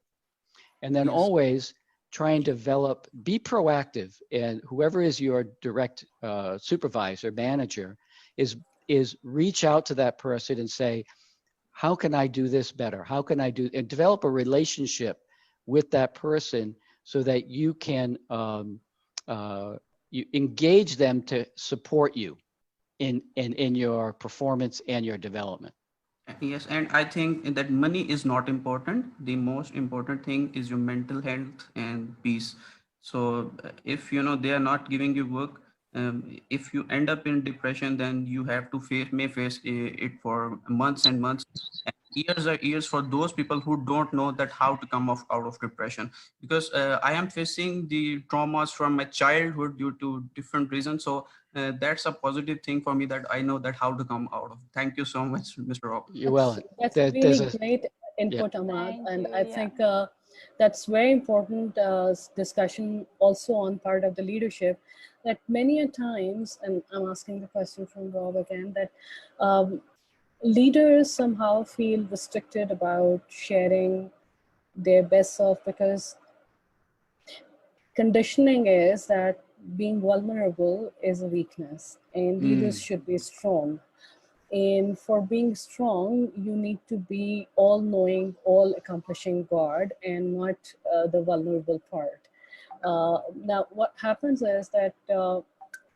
And then always try and be proactive, and whoever is your direct supervisor, manager, is reach out to that person and say, how can I do this better? How can I and develop a relationship with that person so that you can you engage them to support you in your performance and your development. Yes, and I think that money is not important. The most important thing is your mental health and peace. So if they are not giving you work, if you end up in depression, then you have to face it for months and months. And years are years for those people who don't know that how to come out of depression. Because I am facing the traumas from my childhood due to different reasons. So that's a positive thing for me, that I know that how to come out of. Thank you so much, Mr. Rob. You're welcome. That's really great input, Ahmad. And I think that's very important discussion also on part of the leadership, that many a times, and I'm asking the question from Rob again, that leaders somehow feel restricted about sharing their best self, because conditioning is that being vulnerable is a weakness and leaders should be strong. And for being strong, you need to be all-knowing, all-accomplishing God, and not the vulnerable part. Now, what happens is that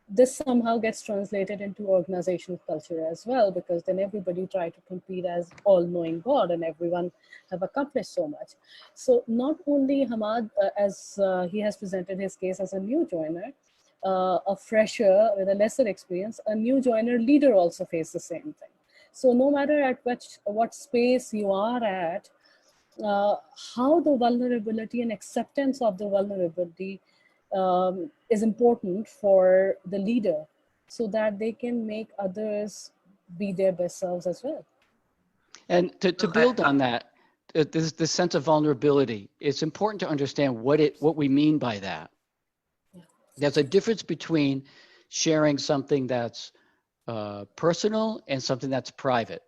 this somehow gets translated into organizational culture as well, because then everybody try to compete as all-knowing God, and everyone have accomplished so much. So not only Hamad, as he has presented his case as a new joiner, a fresher with a lesser experience, a new joiner leader also faced the same thing. So no matter at what space you are at, how the vulnerability and acceptance of the vulnerability is important for the leader, so that they can make others be their best selves as well. And to build on that, this sense of vulnerability, it's important to understand what we mean by that. There's a difference between sharing something that's personal and something that's private.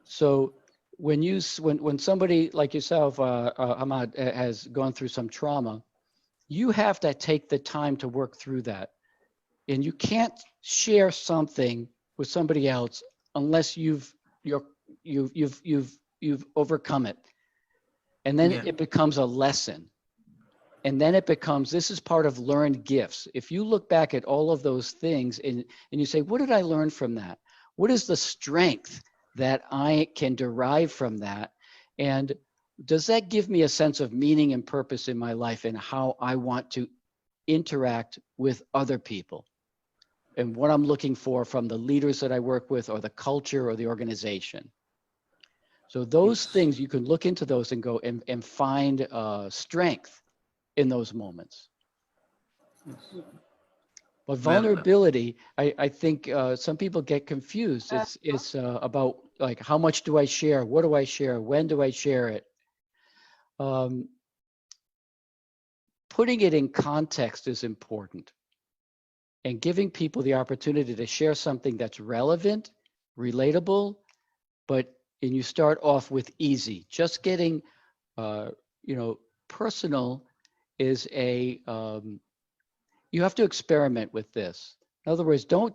So when somebody like yourself, Ahmad, has gone through some trauma, you have to take the time to work through that. And you can't share something with somebody else unless you've overcome it. And then it becomes a lesson. And then it becomes, this is part of learned gifts. If you look back at all of those things and you say, what did I learn from that? What is the strength that I can derive from that? And does that give me a sense of meaning and purpose in my life and how I want to interact with other people? And what I'm looking for from the leaders that I work with, or the culture, or the organization. So those things, you can look into those and go and find strength in those moments. But vulnerability, I think some people get confused. It's about like, how much do I share? What do I share? When do I share it? Putting it in context is important. And giving people the opportunity to share something that's relevant, relatable, and you start off with easy. Just getting, personal is you have to experiment with this. In other words, don't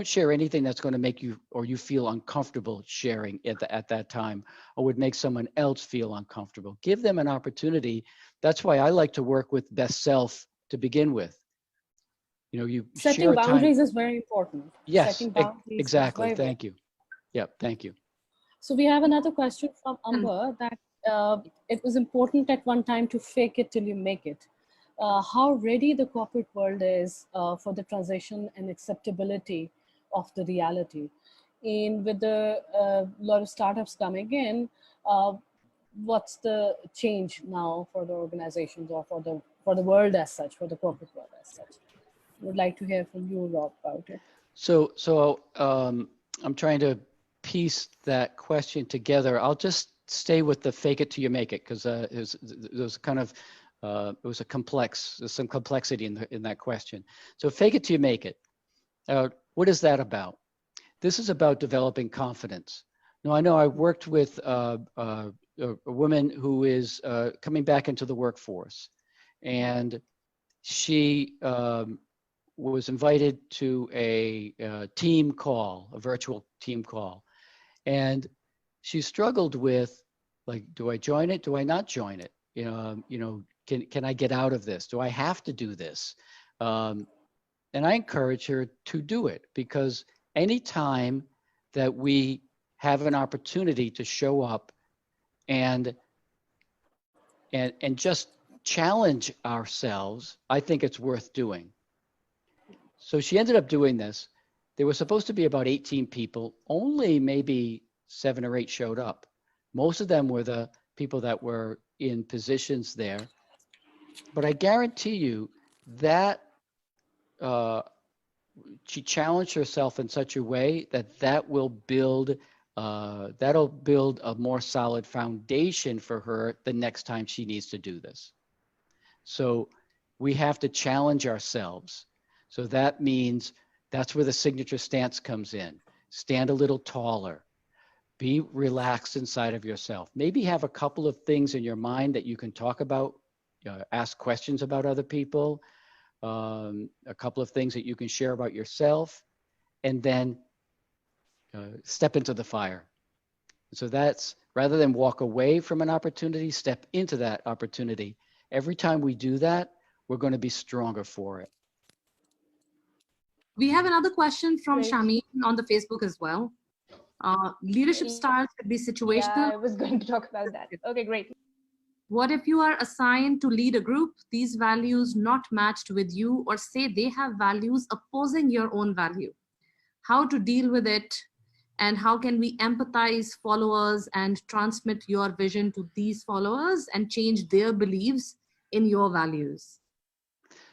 share anything that's going to make you feel uncomfortable sharing at that time, or would make someone else feel uncomfortable. Give them an opportunity. That's why I like to work with best self to begin with. You setting boundaries is very important. Yes, setting boundaries exactly. Thank you. Yeah, thank you. So we have another question from Amber, that it was important at one time to fake it till you make it. How ready the corporate world is for the transition and acceptability of the reality. And with the lot of startups coming in, what's the change now for the organizations, or for the world as such, for the corporate world as such? Would like to hear from you, Rob, about it. So I'm trying to piece that question together. I'll just stay with the fake it till you make it, because there's some complexity in that question. So fake it till you make it. What is that about? This is about developing confidence. Now, I know I worked with a woman who is coming back into the workforce, and she was invited to a team call, a virtual team call. And she struggled with, like, do I join it? Do I not join it? Can I get out of this? Do I have to do this? And I encourage her to do it, because anytime that we have an opportunity to show up and just challenge ourselves, I think it's worth doing. So she ended up doing this. There was supposed to be about 18 people. Only maybe 7 or 8 showed up. Most of them were the people that were in positions there. But I guarantee you that she challenged herself in such a way that will build that'll build a more solid foundation for her the next time she needs to do this. So we have to challenge ourselves. So that means that's where the signature stance comes in. Stand a little taller. Be relaxed inside of yourself. Maybe have a couple of things in your mind that you can talk about, ask questions about other people, a couple of things that you can share about yourself, and then step into the fire. So that's, rather than walk away from an opportunity, step into that opportunity. Every time we do that, we're going to be stronger for it. We have another question from Great. Shamin on the Facebook as well. Leadership styles could be situational. Yeah, I was going to talk about that. Okay, great. What if you are assigned to lead a group, these values not matched with you, or say they have values opposing your own value? How to deal with it And how can we empathize followers and transmit your vision to these followers and change their beliefs in your values?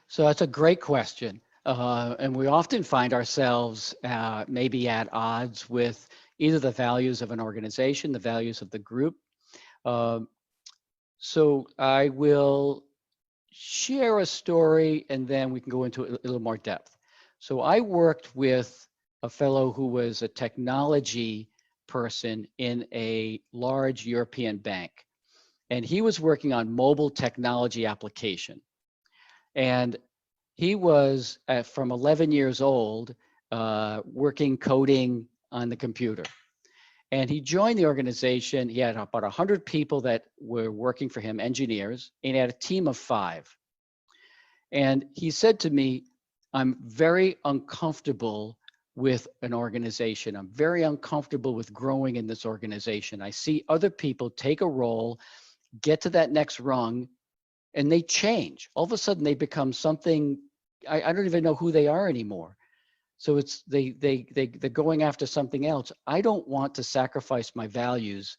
So that's a great question. And we often find ourselves maybe at odds with either the values of an organization, the values of the group. So I will share a story and then we can go into a little more depth. So I worked with a fellow who was a technology person in a large European bank. And he was working on mobile technology application. And he was from 11 years old, working coding on the computer. And he joined the organization. He had about 100 people that were working for him, engineers, and he had a team of 5. And he said to me, I'm very uncomfortable with an organization. I'm very uncomfortable with growing in this organization. I see other people take a role, get to that next rung, and they change. All of a sudden they become something, I don't even know who they are anymore. So it's they're going after something else. I don't want to sacrifice my values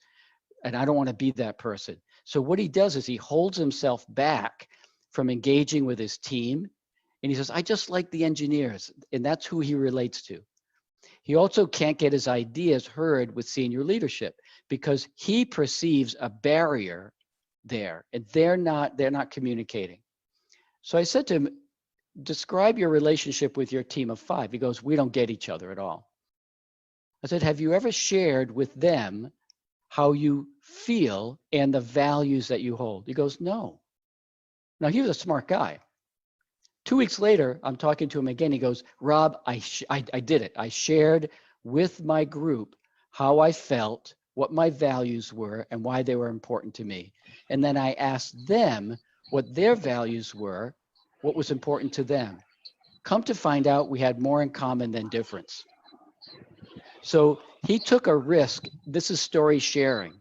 and I don't want to be that person. So what he does is he holds himself back from engaging with his team. And he says, I just like the engineers. And that's who he relates to. He also can't get his ideas heard with senior leadership because he perceives a barrier there and they're not communicating. So I said to him, describe your relationship with your team of 5. He goes, we don't get each other at all. I said, have you ever shared with them how you feel and the values that you hold? He goes, no. Now he was a smart guy. 2 weeks later, I'm talking to him again. He goes, Rob, I did it. I shared with my group how I felt, what my values were, and why they were important to me. And then I asked them what their values were, what was important to them. Come to find out, we had more in common than difference. So he took a risk. This is story sharing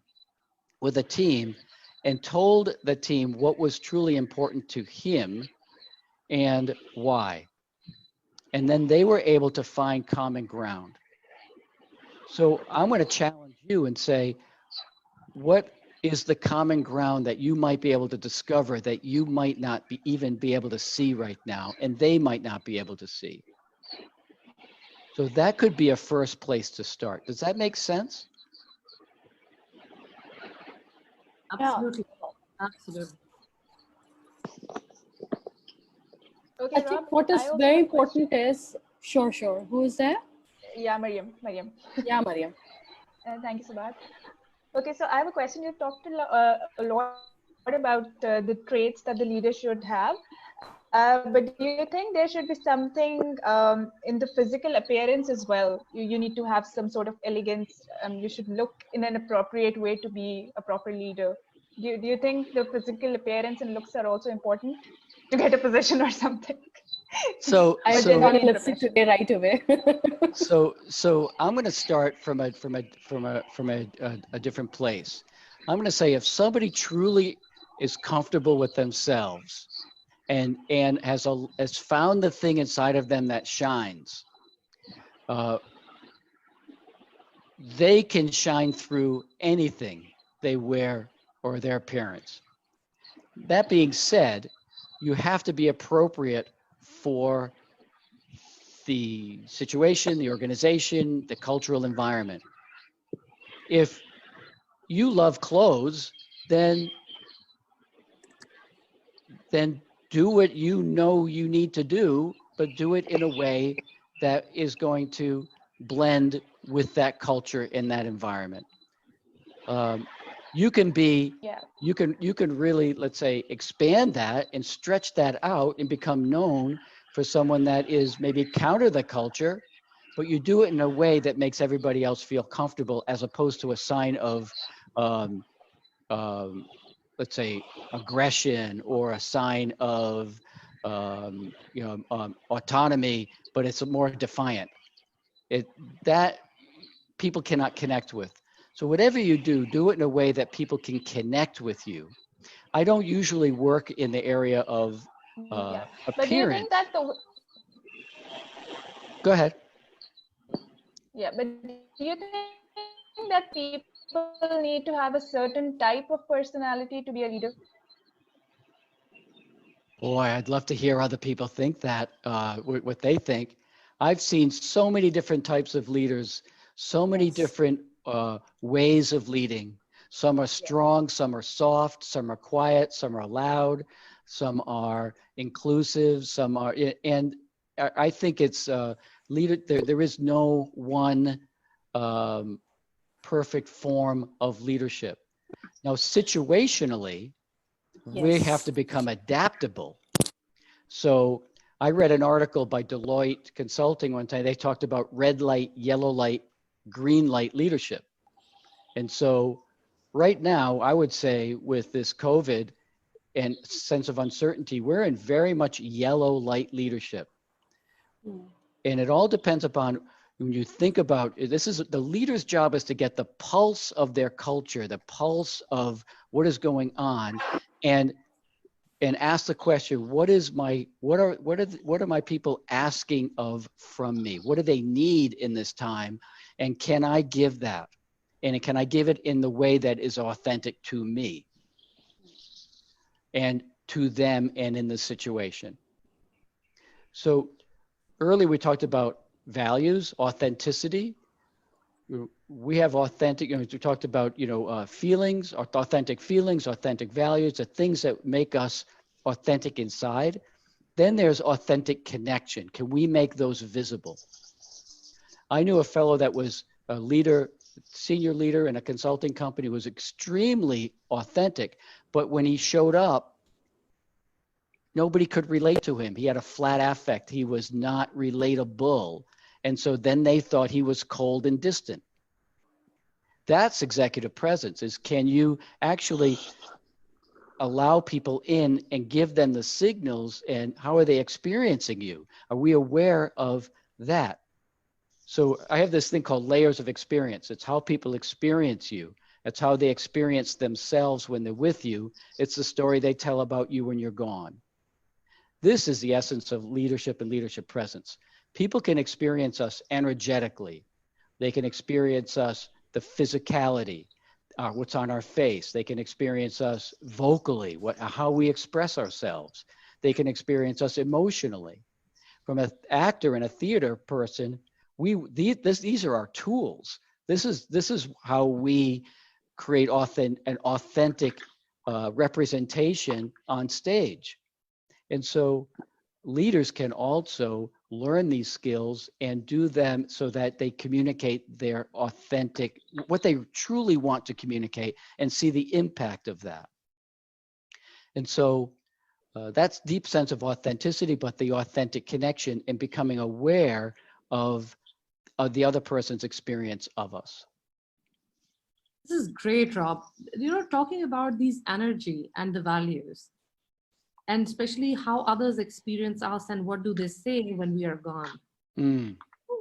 with a team and told the team what was truly important to him and why. And then they were able to find common ground. So I'm going to challenge you and say, what is the common ground that you might be able to discover that you might not even be able to see right now, and they might not be able to see? So that could be a first place to start. Does that make sense? Absolutely. Absolutely. Okay, I think Rob, what is I also very have a question. important is, sure. Who is there? Yeah, Mariam. Yeah, Mariam. Thank you, Sabat. Okay, so I have a question. You've talked a lot about the traits that the leader should have. But do you think there should be something in the physical appearance as well? You need to have some sort of elegance. You should look in an appropriate way to be a proper leader. Do you think the physical appearance and looks are also important to get a position or something? So I But did not want in lipstick profession. today right away. so I'm going to start from a different place. I'm going to say if somebody truly is comfortable with themselves and has found the thing inside of them that shines, they can shine through anything they wear or their appearance. That being said, you have to be appropriate for the situation, the organization, the cultural environment. If you love clothes, then do what you know you need to do, but do it in a way that is going to blend with that culture in that environment. You can be, Yeah. you can really, let's say, expand that and stretch that out and become known for someone that is maybe counter the culture, but you do it in a way that makes everybody else feel comfortable, as opposed to a sign of, let's say, aggression or a sign of, autonomy, but it's more defiant. That people cannot connect with. So whatever you do, do it in a way that people can connect with you. I don't usually work in the area of Yeah. But do you think appearance. that Go ahead. Yeah, but do you think that people need to have a certain type of personality to be a leader? Boy, I'd love to hear other people think that, what they think. I've seen so many different types of leaders, so many different ways of leading. Some are strong, some are soft, some are quiet, some are loud, some are inclusive, some are, and I think it's leader. There is no one perfect form of leadership. Now, situationally, we have to become adaptable. So I read an article by Deloitte Consulting one time. They talked about red light, yellow light, green light leadership. And so right now, I would say with this COVID and sense of uncertainty, we're in very much yellow light leadership. And it all depends upon, when you think about, this is the leader's job, is to get the pulse of their culture, the pulse of what is going on, and ask the question, what are my people asking of from me? What do they need in this time? And can I give that? And can I give it in the way that is authentic to me and to them and in the situation? So earlier we talked about values, authenticity. We have authentic, we talked about, feelings, authentic feelings, authentic values, the things that make us authentic inside. Then there's authentic connection. Can we make those visible? I knew a fellow that was a leader, senior leader in a consulting company, was extremely authentic, but when he showed up, nobody could relate to him. He had a flat affect. He was not relatable. And so then they thought he was cold and distant. That's executive presence, is can you actually allow people in and give them the signals, and how are they experiencing you? Are we aware of that? So I have this thing called layers of experience. It's how people experience you. It's how they experience themselves when they're with you. It's the story they tell about you when you're gone. This is the essence of leadership and leadership presence. People can experience us energetically. They can experience us, the physicality, what's on our face. They can experience us vocally, how we express ourselves. They can experience us emotionally. From an actor and a theater person, these are our tools. This is how we create an authentic representation on stage. And so leaders can also learn these skills and do them so that they communicate their authentic, what they truly want to communicate, and see the impact of that. And so that's deep sense of authenticity, but the authentic connection and becoming aware of the other person's experience of us. This is great, Rob. Talking about these energy and the values, and especially how others experience us and what do they say when we are gone. I think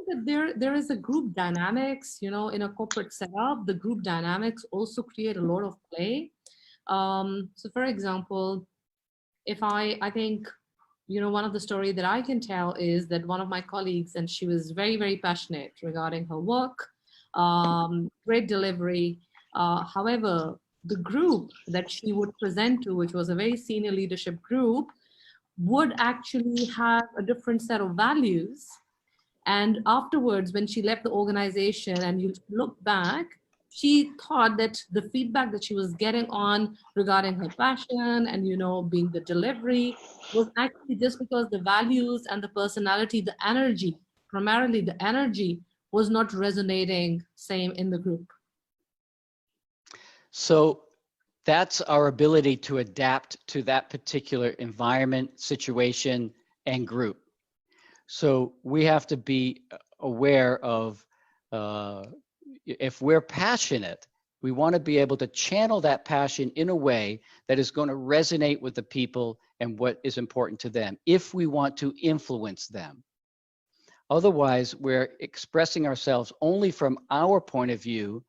that there is a group dynamics, in a corporate setup, the group dynamics also create a lot of play. So for example, if I think, one of the story that I can tell is that one of my colleagues, and she was very, very passionate regarding her work, great delivery. However, the group that she would present to, which was a very senior leadership group, would actually have a different set of values. And afterwards, when she left the organization and you look back, she thought that the feedback that she was getting on regarding her passion and, being the delivery was actually just because the values and the personality, the energy, primarily the energy, was not resonating same in the group. So that's our ability to adapt to that particular environment, situation, and group. So we have to be aware of, if we're passionate, we want to be able to channel that passion in a way that is going to resonate with the people and what is important to them, if we want to influence them. Otherwise, we're expressing ourselves only from our point of view,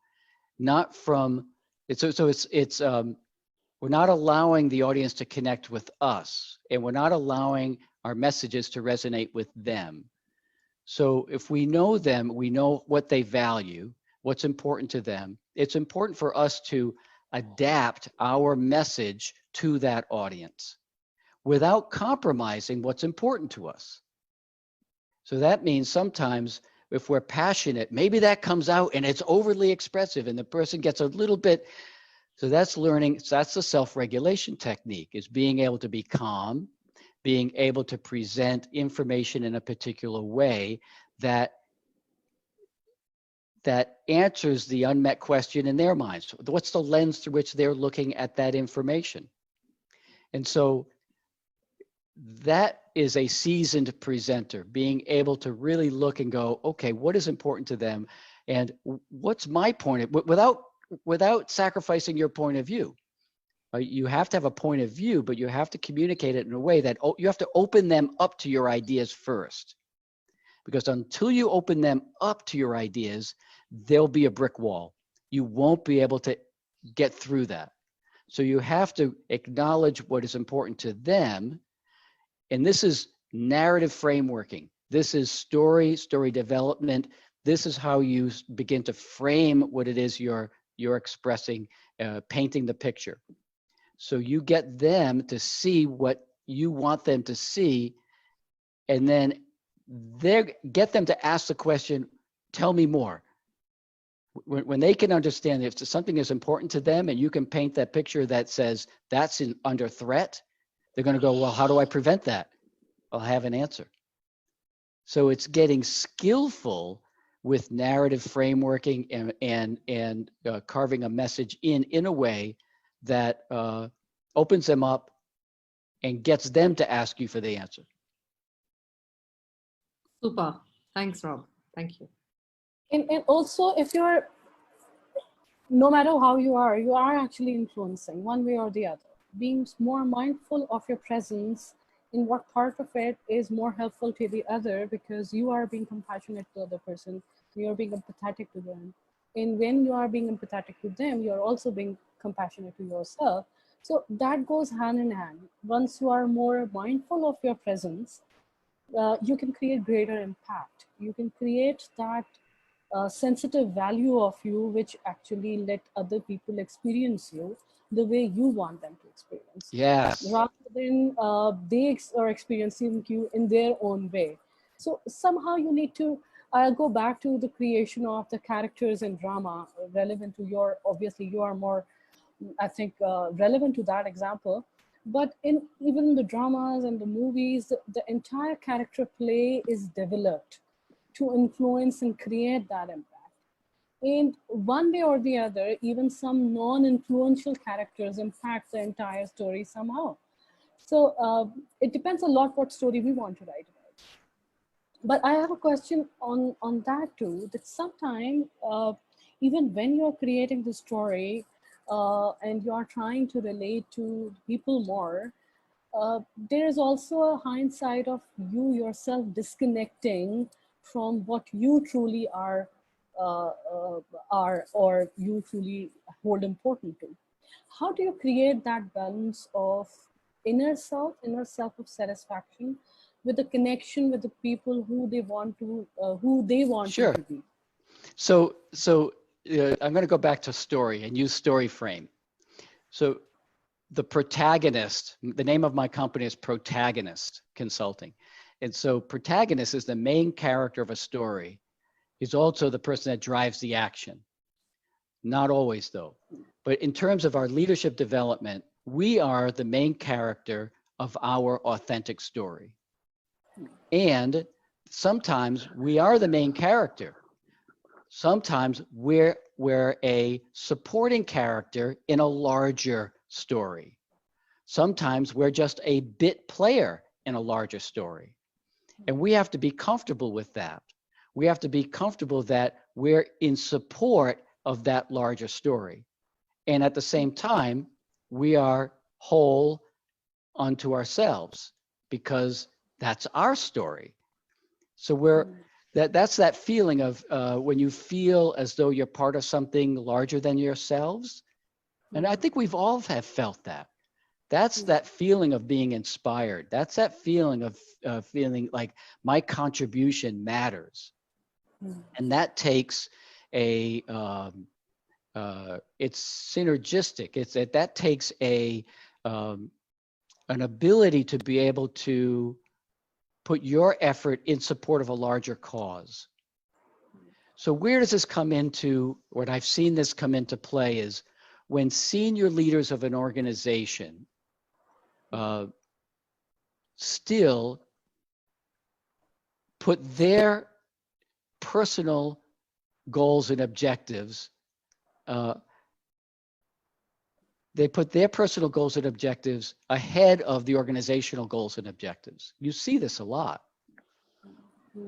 not from, we're not allowing the audience to connect with us, and we're not allowing our messages to resonate with them. So if we know them, we know what they value, what's important to them. It's important for us to adapt our message to that audience without compromising what's important to us. So that means sometimes if we're passionate, maybe that comes out and it's overly expressive and the person gets a little bit, so that's learning, so that's the self-regulation technique, is being able to be calm, being able to present information in a particular way that answers the unmet question in their minds. What's the lens through which they're looking at that information? And so that is a seasoned presenter, being able to really look and go, okay, what is important to them? And what's my point of, without sacrificing your point of view. You have to have a point of view, but you have to communicate it in a way that you have to open them up to your ideas first. Because until you open them up to your ideas, there'll be a brick wall. You won't be able to get through that. So you have to acknowledge what is important to them. And this is narrative frameworking. This is story development. This is how you begin to frame what it is you're expressing, painting the picture. So you get them to see what you want them to see, and then get them to ask the question, tell me more. When they can understand if something is important to them and you can paint that picture that says that's under threat, they're going to go, well, how do I prevent that? I'll have an answer. So it's getting skillful with narrative frameworking and carving a message in a way that opens them up and gets them to ask you for the answer. Super. Thanks, Rob. Thank you. And also, if you're, no matter how you are actually influencing one way or the other. Being more mindful of your presence in what part of it is more helpful to the other, because you are being compassionate to the other person, you're being empathetic to them. And when you are being empathetic to them, you're also being compassionate to yourself. So that goes hand in hand. Once you are more mindful of your presence, you can create greater impact. You can create that sensitive value of you, which actually let other people experience you the way you want them to experience. Yes. Rather than they are experiencing you in their own way. So somehow you need to go back to the creation of the characters in drama relevant to your, obviously you are more, I think, relevant to that example. But even the dramas and the movies, the entire character play is developed to influence and create that impact. And one way or the other, even some non-influential characters impact the entire story somehow. So it depends a lot what story we want to write about. But I have a question on that too, that sometimes even when you're creating the story and you're trying to relate to people more, there is also a hindsight of you yourself disconnecting from what you truly are or you truly hold important to. How do you create that balance of inner self of satisfaction with the connection with the people who they want to Sure. you to be? So I'm going to go back to story and use story frame. So the protagonist, the name of my company is Protagonist Consulting. And so protagonist is the main character of a story. He's also the person that drives the action. Not always though. But in terms of our leadership development, we are the main character of our authentic story. And sometimes we are the main character. Sometimes we're a supporting character in a larger story. Sometimes we're just a bit player in a larger story. And we have to be comfortable with that. We have to be comfortable that we're in support of that larger story. And at the same time, we are whole unto ourselves because that's our story. So that's that feeling of when you feel as though you're part of something larger than yourselves. And I think we've all have felt that That's that feeling of being inspired. That's that feeling of feeling like my contribution matters. And that takes a, it's synergistic. That takes a, an ability to be able to put your effort in support of a larger cause. So where does this come into, what I've seen this come into play is when senior leaders of an organization still put their personal goals and objectives, they put their personal goals and objectives ahead of the organizational goals and objectives. You see this a lot.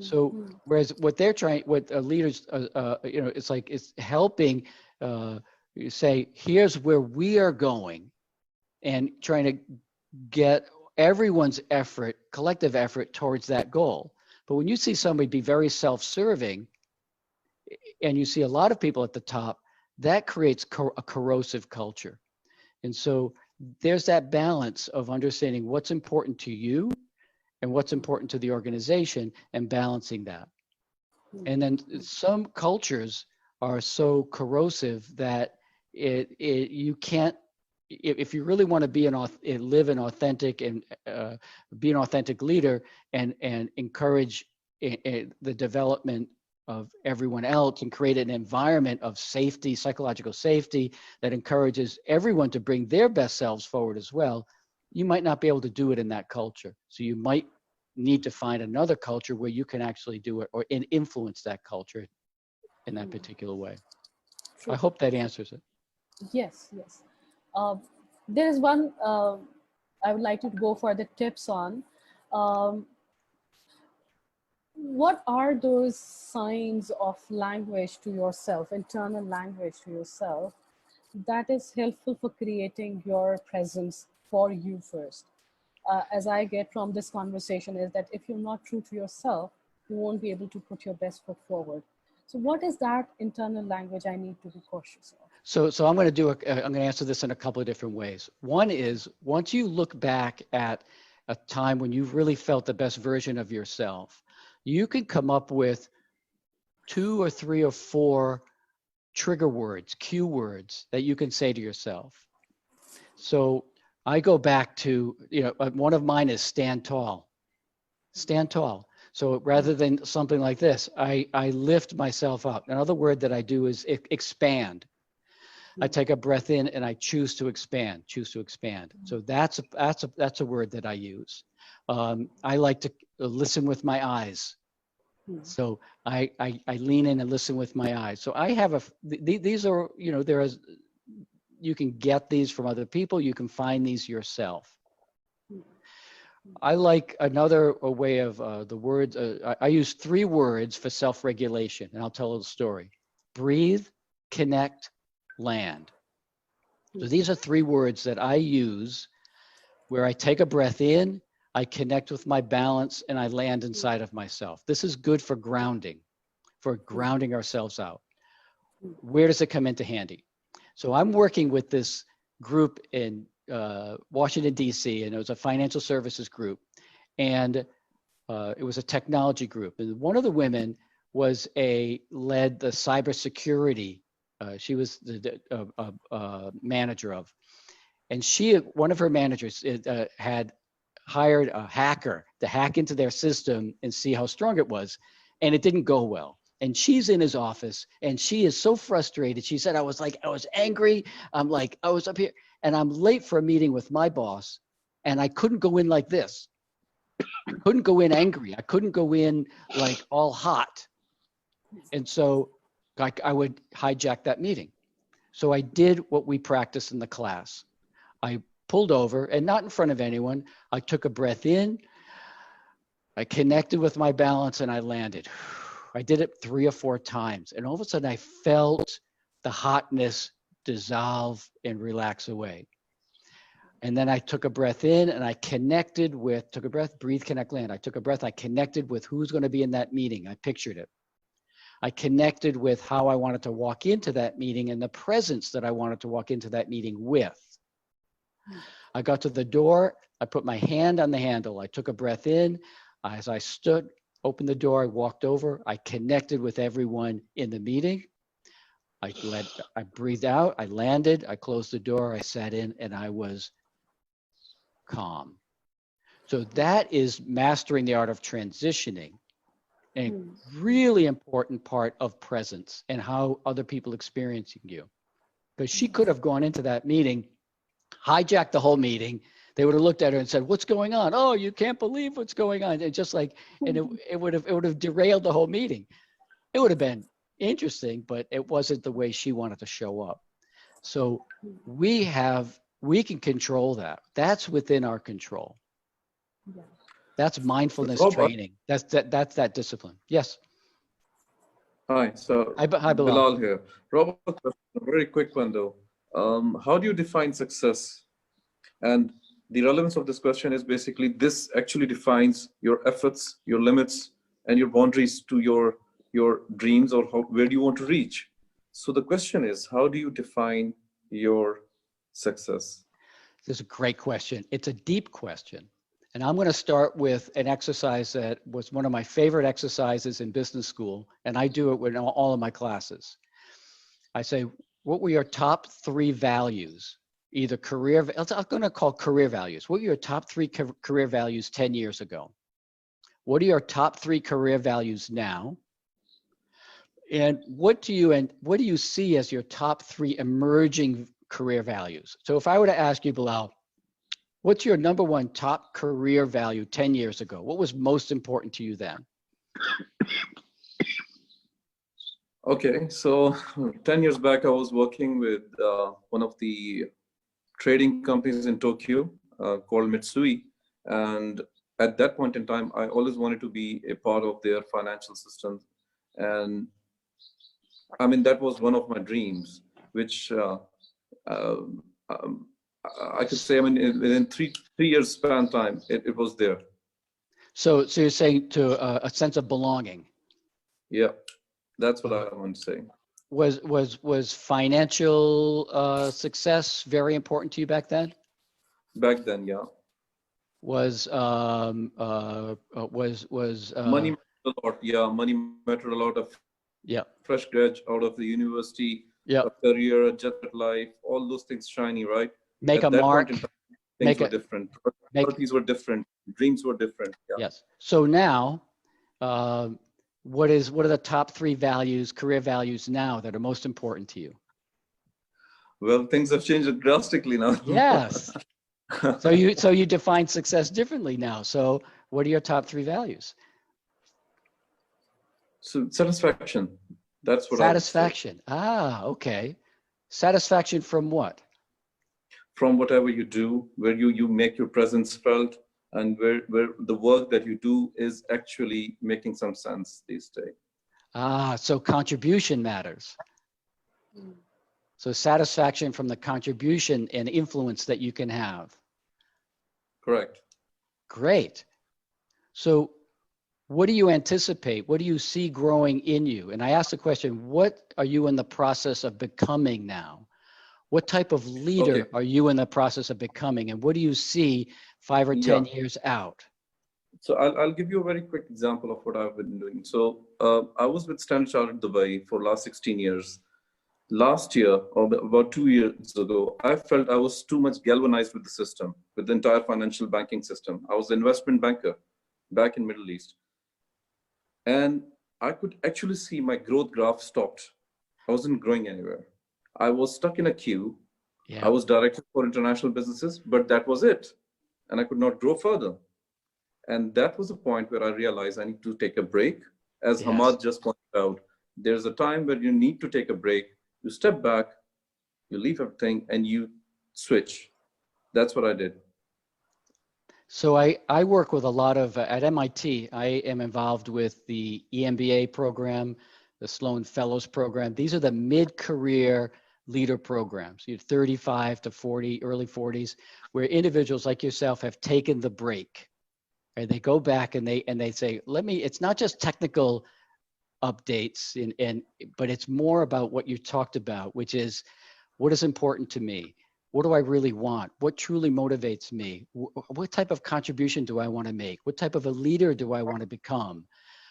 So whereas what they're trying, what leaders, you know, it's like it's helping you say, here's where we are going, and trying to get everyone's effort, collective effort towards that goal. But when you see somebody be very self-serving, and you see a lot of people at the top, that creates a corrosive culture. And so there's that balance of understanding what's important to you and what's important to the organization and balancing that. And then some cultures are so corrosive that you can't, if you really want to be live an authentic and be an authentic leader and encourage the development of everyone else and create an environment of safety, psychological safety that encourages everyone to bring their best selves forward as well, you might not be able to do it in that culture. So you might need to find another culture where you can actually do it or influence that culture in that particular way. True. I hope that answers it. Yes, yes. There is one I would like to go for the tips on. What are those signs of language to yourself, internal language to yourself, that is helpful for creating your presence for you first? As I get from this conversation is that if you're not true to yourself, you won't be able to put your best foot forward. So what is that internal language I need to be cautious of? So I'm going to I'm going to answer this in a couple of different ways. One is, once you look back at a time when you've really felt the best version of yourself, you can come up with 2 or 3 or 4 trigger words, cue words that you can say to yourself. So I go back to, you know, one of mine is stand tall. Stand tall. So rather than something like this, I lift myself up. Another word that I do is expand. I take a breath in and I choose to expand, So that's a word that I use. I like to listen with my eyes. So I lean in and listen with my eyes. So I have these are, you know, you can get these from other people. You can find these yourself. I like another way of the words. I use 3 words for self-regulation, and I'll tell a little story. Breathe, connect, land. So these are 3 words that I use where I take a breath in, I connect with my balance, and I land inside of myself. This is good for grounding ourselves out. Where does it come into handy? So I'm working with this group in Washington, D.C., and it was a financial services group, and it was a technology group. And one of the women led the cybersecurity. She was the manager of, and one of her managers had hired a hacker to hack into their system and see how strong it was, and it didn't go well. And she's in his office and she is so frustrated. She said, I was angry. I was up here and I'm late for a meeting with my boss, and I couldn't go in like this. I couldn't go in angry. I couldn't go in like all hot. And so I would hijack that meeting. So I did what we practiced in the class. I pulled over, and not in front of anyone. I took a breath in, I connected with my balance, and I landed. I did it 3 or 4 times. And all of a sudden I felt the hotness dissolve and relax away. And then I took a breath in and I connected with, took a breath, breathe, connect, land. I took a breath, I connected with who's going to be in that meeting. I pictured it. I connected with how I wanted to walk into that meeting and the presence that I wanted to walk into that meeting with. I got to the door, I put my hand on the handle, I took a breath in. As I stood, opened the door, I walked over, I connected with everyone in the meeting. I breathed out, I landed, I closed the door, I sat in, and I was calm. So that is mastering the art of transitioning. A really important part of presence and how other people experiencing you. Because she could have gone into that meeting, hijacked the whole meeting. They would have looked at her and said, "What's going on? Oh, you can't believe what's going on." And just like, and it would have derailed the whole meeting. It would have been interesting, but it wasn't the way she wanted to show up. So we can control that. That's within our control. That's mindfulness training. That's that discipline. Yes. Hi. So Hi, Bilal. Bilal here. Robert, a very quick one though. How do you define success? And the relevance of this question is basically this actually defines your efforts, your limits, and your boundaries to your dreams, or where do you want to reach? So the question is, how do you define your success? This is a great question. It's a deep question. And I'm going to start with an exercise that was one of my favorite exercises in business school. And I do it in all of my classes. I say, what were your top 3 values? Either career, I'm going to call career values. What were your top 3 career values 10 years ago? What are your top 3 career values now? And what do you see as your top 3 emerging career values? So if I were to ask you, Bilal, what's your number 1 top career value 10 years ago? What was most important to you then? Okay, so 10 years back, I was working with one of the trading companies in Tokyo called Mitsui. And at that point in time, I always wanted to be a part of their financial system. And I mean, that was one of my dreams, which I could say, I mean, within three years span time, it was there. So you're saying to a sense of belonging. Yeah, that's what I want to say. Was financial success very important to you back then? Back then, yeah. Was money mattered a lot? Yeah, money mattered a lot. Of fresh grad out of the university, a career, a jet life, all those things shiny, right? Make At a that mark. Point in time, things were different. Priorities were different. Dreams were different. Yeah. Yes. So now, what are the top 3 values, career values now that are most important to you? Well, things have changed drastically now. Yes. So you define success differently now. So what are your top 3 values? So satisfaction. That's what satisfaction. Okay. Satisfaction from what? From whatever you do, where you make your presence felt, and where the work that you do is actually making some sense these days. So contribution matters. So satisfaction from the contribution and influence that you can have. Correct. Great. So what do you anticipate? What do you see growing in you? And I asked the question, what are you in the process of becoming now? What type of leader are you in the process of becoming? And what do you see 5 or 10 years out? So I'll give you a very quick example of what I've been doing. So I was with Standard Chartered Dubai for last 16 years. Last year, or about 2 years ago, I felt I was too much galvanized with the system, with the entire financial banking system. I was an investment banker back in Middle East. And I could actually see my growth graph stopped. I wasn't growing anywhere. I was stuck in a queue. I was director for international businesses, but that was it. And I could not grow further. And that was the point where I realized I need to take a break. As Hamad just pointed out, there's a time where you need to take a break. You step back, you leave everything, and you switch. That's what I did. So I work with a lot of, at MIT, I am involved with the EMBA program, the Sloan Fellows program. These are the mid-career leader programs, 35 to 40, early 40s, where individuals like yourself have taken the break. And they go back and they say, it's not just technical updates, but it's more about what you talked about, which is what is important to me? what do I really want? What truly motivates me? What type of contribution do I want to make? What type of a leader do I want to become?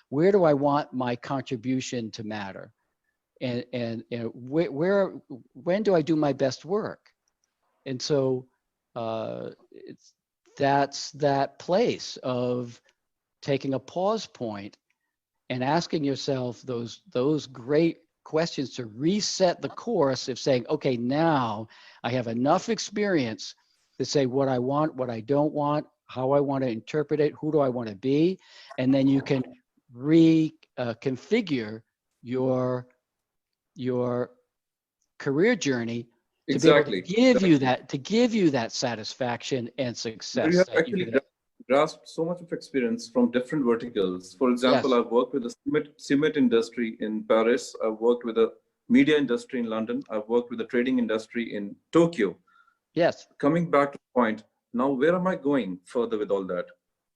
Where do I want my contribution to matter? And when do I do my best work? And so that's that place of taking a pause point and asking yourself those great questions to reset the course of saying, okay, now I have enough experience to say what I want, what I don't want, how I want to interpret it, who do I want to be, and then you can reconfigure your career journey to Exactly. be able to give you that satisfaction and success. Where you have actually grasped so much of experience from different verticals. For example, Yes. I've worked with the cement industry in Paris. I've worked with the media industry in London. I've worked with the trading industry in Tokyo. Yes. Coming back to the point, now where am I going further with all that?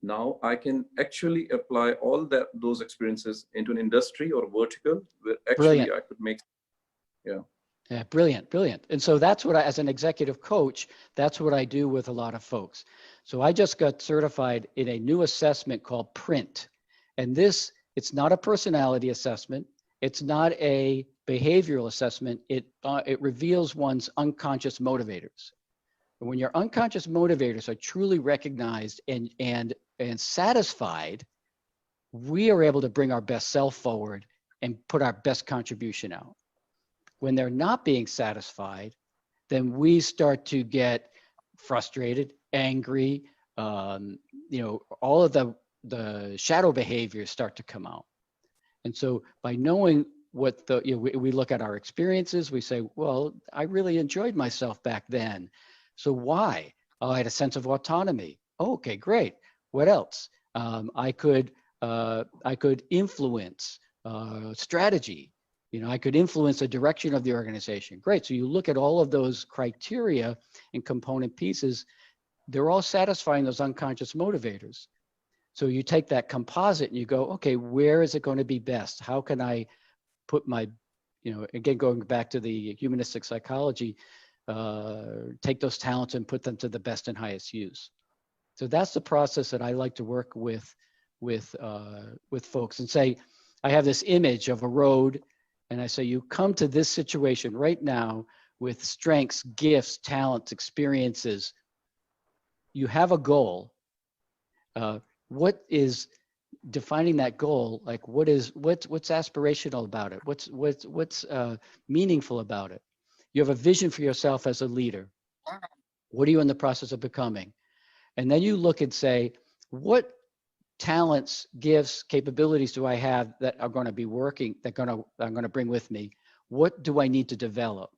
Now I can actually apply all those experiences into an industry or vertical where actually I could make, Yeah, brilliant. And so that's what as an executive coach, that's what I do with a lot of folks. So I just got certified in a new assessment called PRINT. And it's not a personality assessment. It's not a behavioral assessment. It reveals one's unconscious motivators. And when your unconscious motivators are truly recognized and satisfied, we are able to bring our best self forward and put our best contribution out. When they're not being satisfied, then we start to get frustrated, angry, all of the shadow behaviors start to come out. And so by knowing what we look at our experiences, we say, well, I really enjoyed myself back then. So why? Oh, I had a sense of autonomy. Oh, okay, great. What else? I could influence strategy. I could influence the direction of the organization. Great. So you look at all of those criteria and component pieces, they're all satisfying those unconscious motivators. So you take that composite and you go, okay, where is it going to be best? How can I put my, again, going back to the humanistic psychology, take those talents and put them to the best and highest use. So that's the process that I like to work with folks and say, I have this image of a road. And I say, you come to this situation right now with strengths, gifts, talents, experiences. You have a goal. What is defining that goal? Like, what's aspirational about it? What's meaningful about it? You have a vision for yourself as a leader. What are you in the process of becoming? And then you look and say, what talents, gifts, capabilities do I have that are going to be working, I'm going to bring with me? What do I need to develop?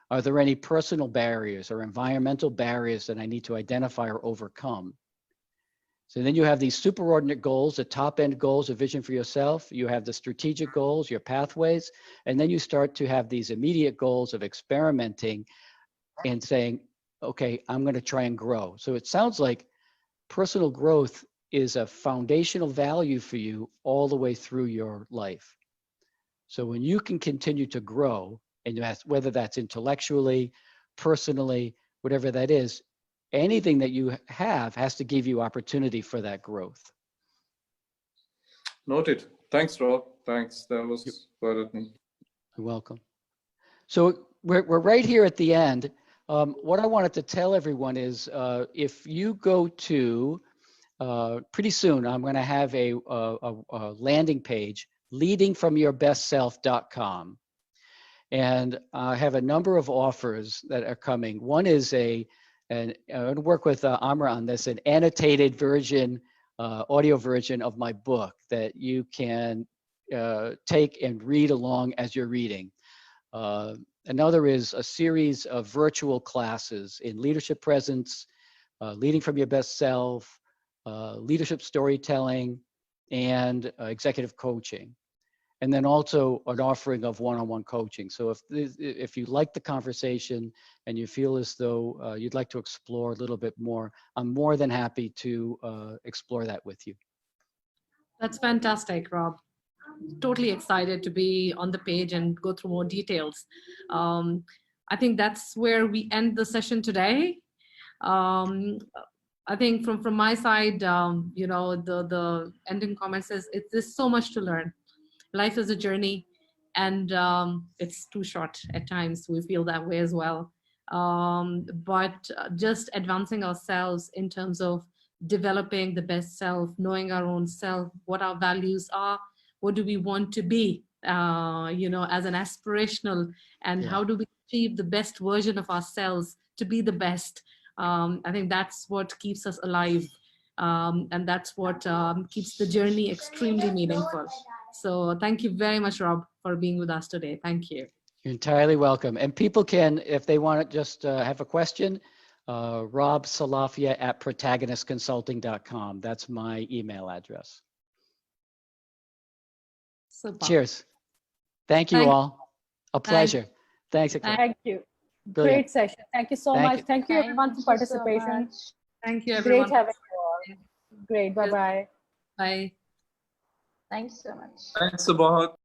Are there any personal barriers or environmental barriers that I need to identify or overcome? So then you have these superordinate goals, the top end goals, a vision for yourself. You have the strategic goals, your pathways, and then you start to have these immediate goals of experimenting and saying, okay, I'm going to try and grow. So it sounds like personal growth is a foundational value for you all the way through your life. So when you can continue to grow, and whether that's intellectually, personally, whatever that is, anything that you have has to give you opportunity for that growth. Noted. Thanks, Rob. Thanks. That was quite a thing. You're welcome. So we're right here at the end. What I wanted to tell everyone is if you go to pretty soon, I'm going to have a landing page, leadingfromyourbestself.com. And I have a number of offers that are coming. One is and I'm going to work with Amra on this, an annotated version, audio version of my book that you can take and read along as you're reading. Another is a series of virtual classes in leadership presence, leading from your best self, leadership storytelling, and executive coaching. And then also an offering of one-on-one coaching. So if you like the conversation and you feel as though you'd like to explore a little bit more, I'm more than happy to explore that with you. That's fantastic, Rob. Totally excited to be on the page and go through more details. I think that's where we end the session today. I think from my side, you know, the ending comment says there's so much to learn. Life is a journey, and it's too short at times. We feel that way as well. But just advancing ourselves in terms of developing the best self, knowing our own self, what our values are, what do we want to be, you know, as an aspirational, and how do we achieve the best version of ourselves to be the best. I think that's what keeps us alive, and that's what keeps the journey extremely meaningful. So thank you very much, Rob, for being with us today. Thank you. You're entirely welcome. And people can, if they want to just have a question, Rob Salafia at protagonistconsulting.com. That's my email address. Super. Cheers. Thank you all. A pleasure. Thanks. Thank you. Brilliant. Great session. Thank you so much. Thank you everyone for participation. Thank you, everyone. Great having you all. Great. Bye-bye. Bye. Thanks so much. Thanks, Sabahat.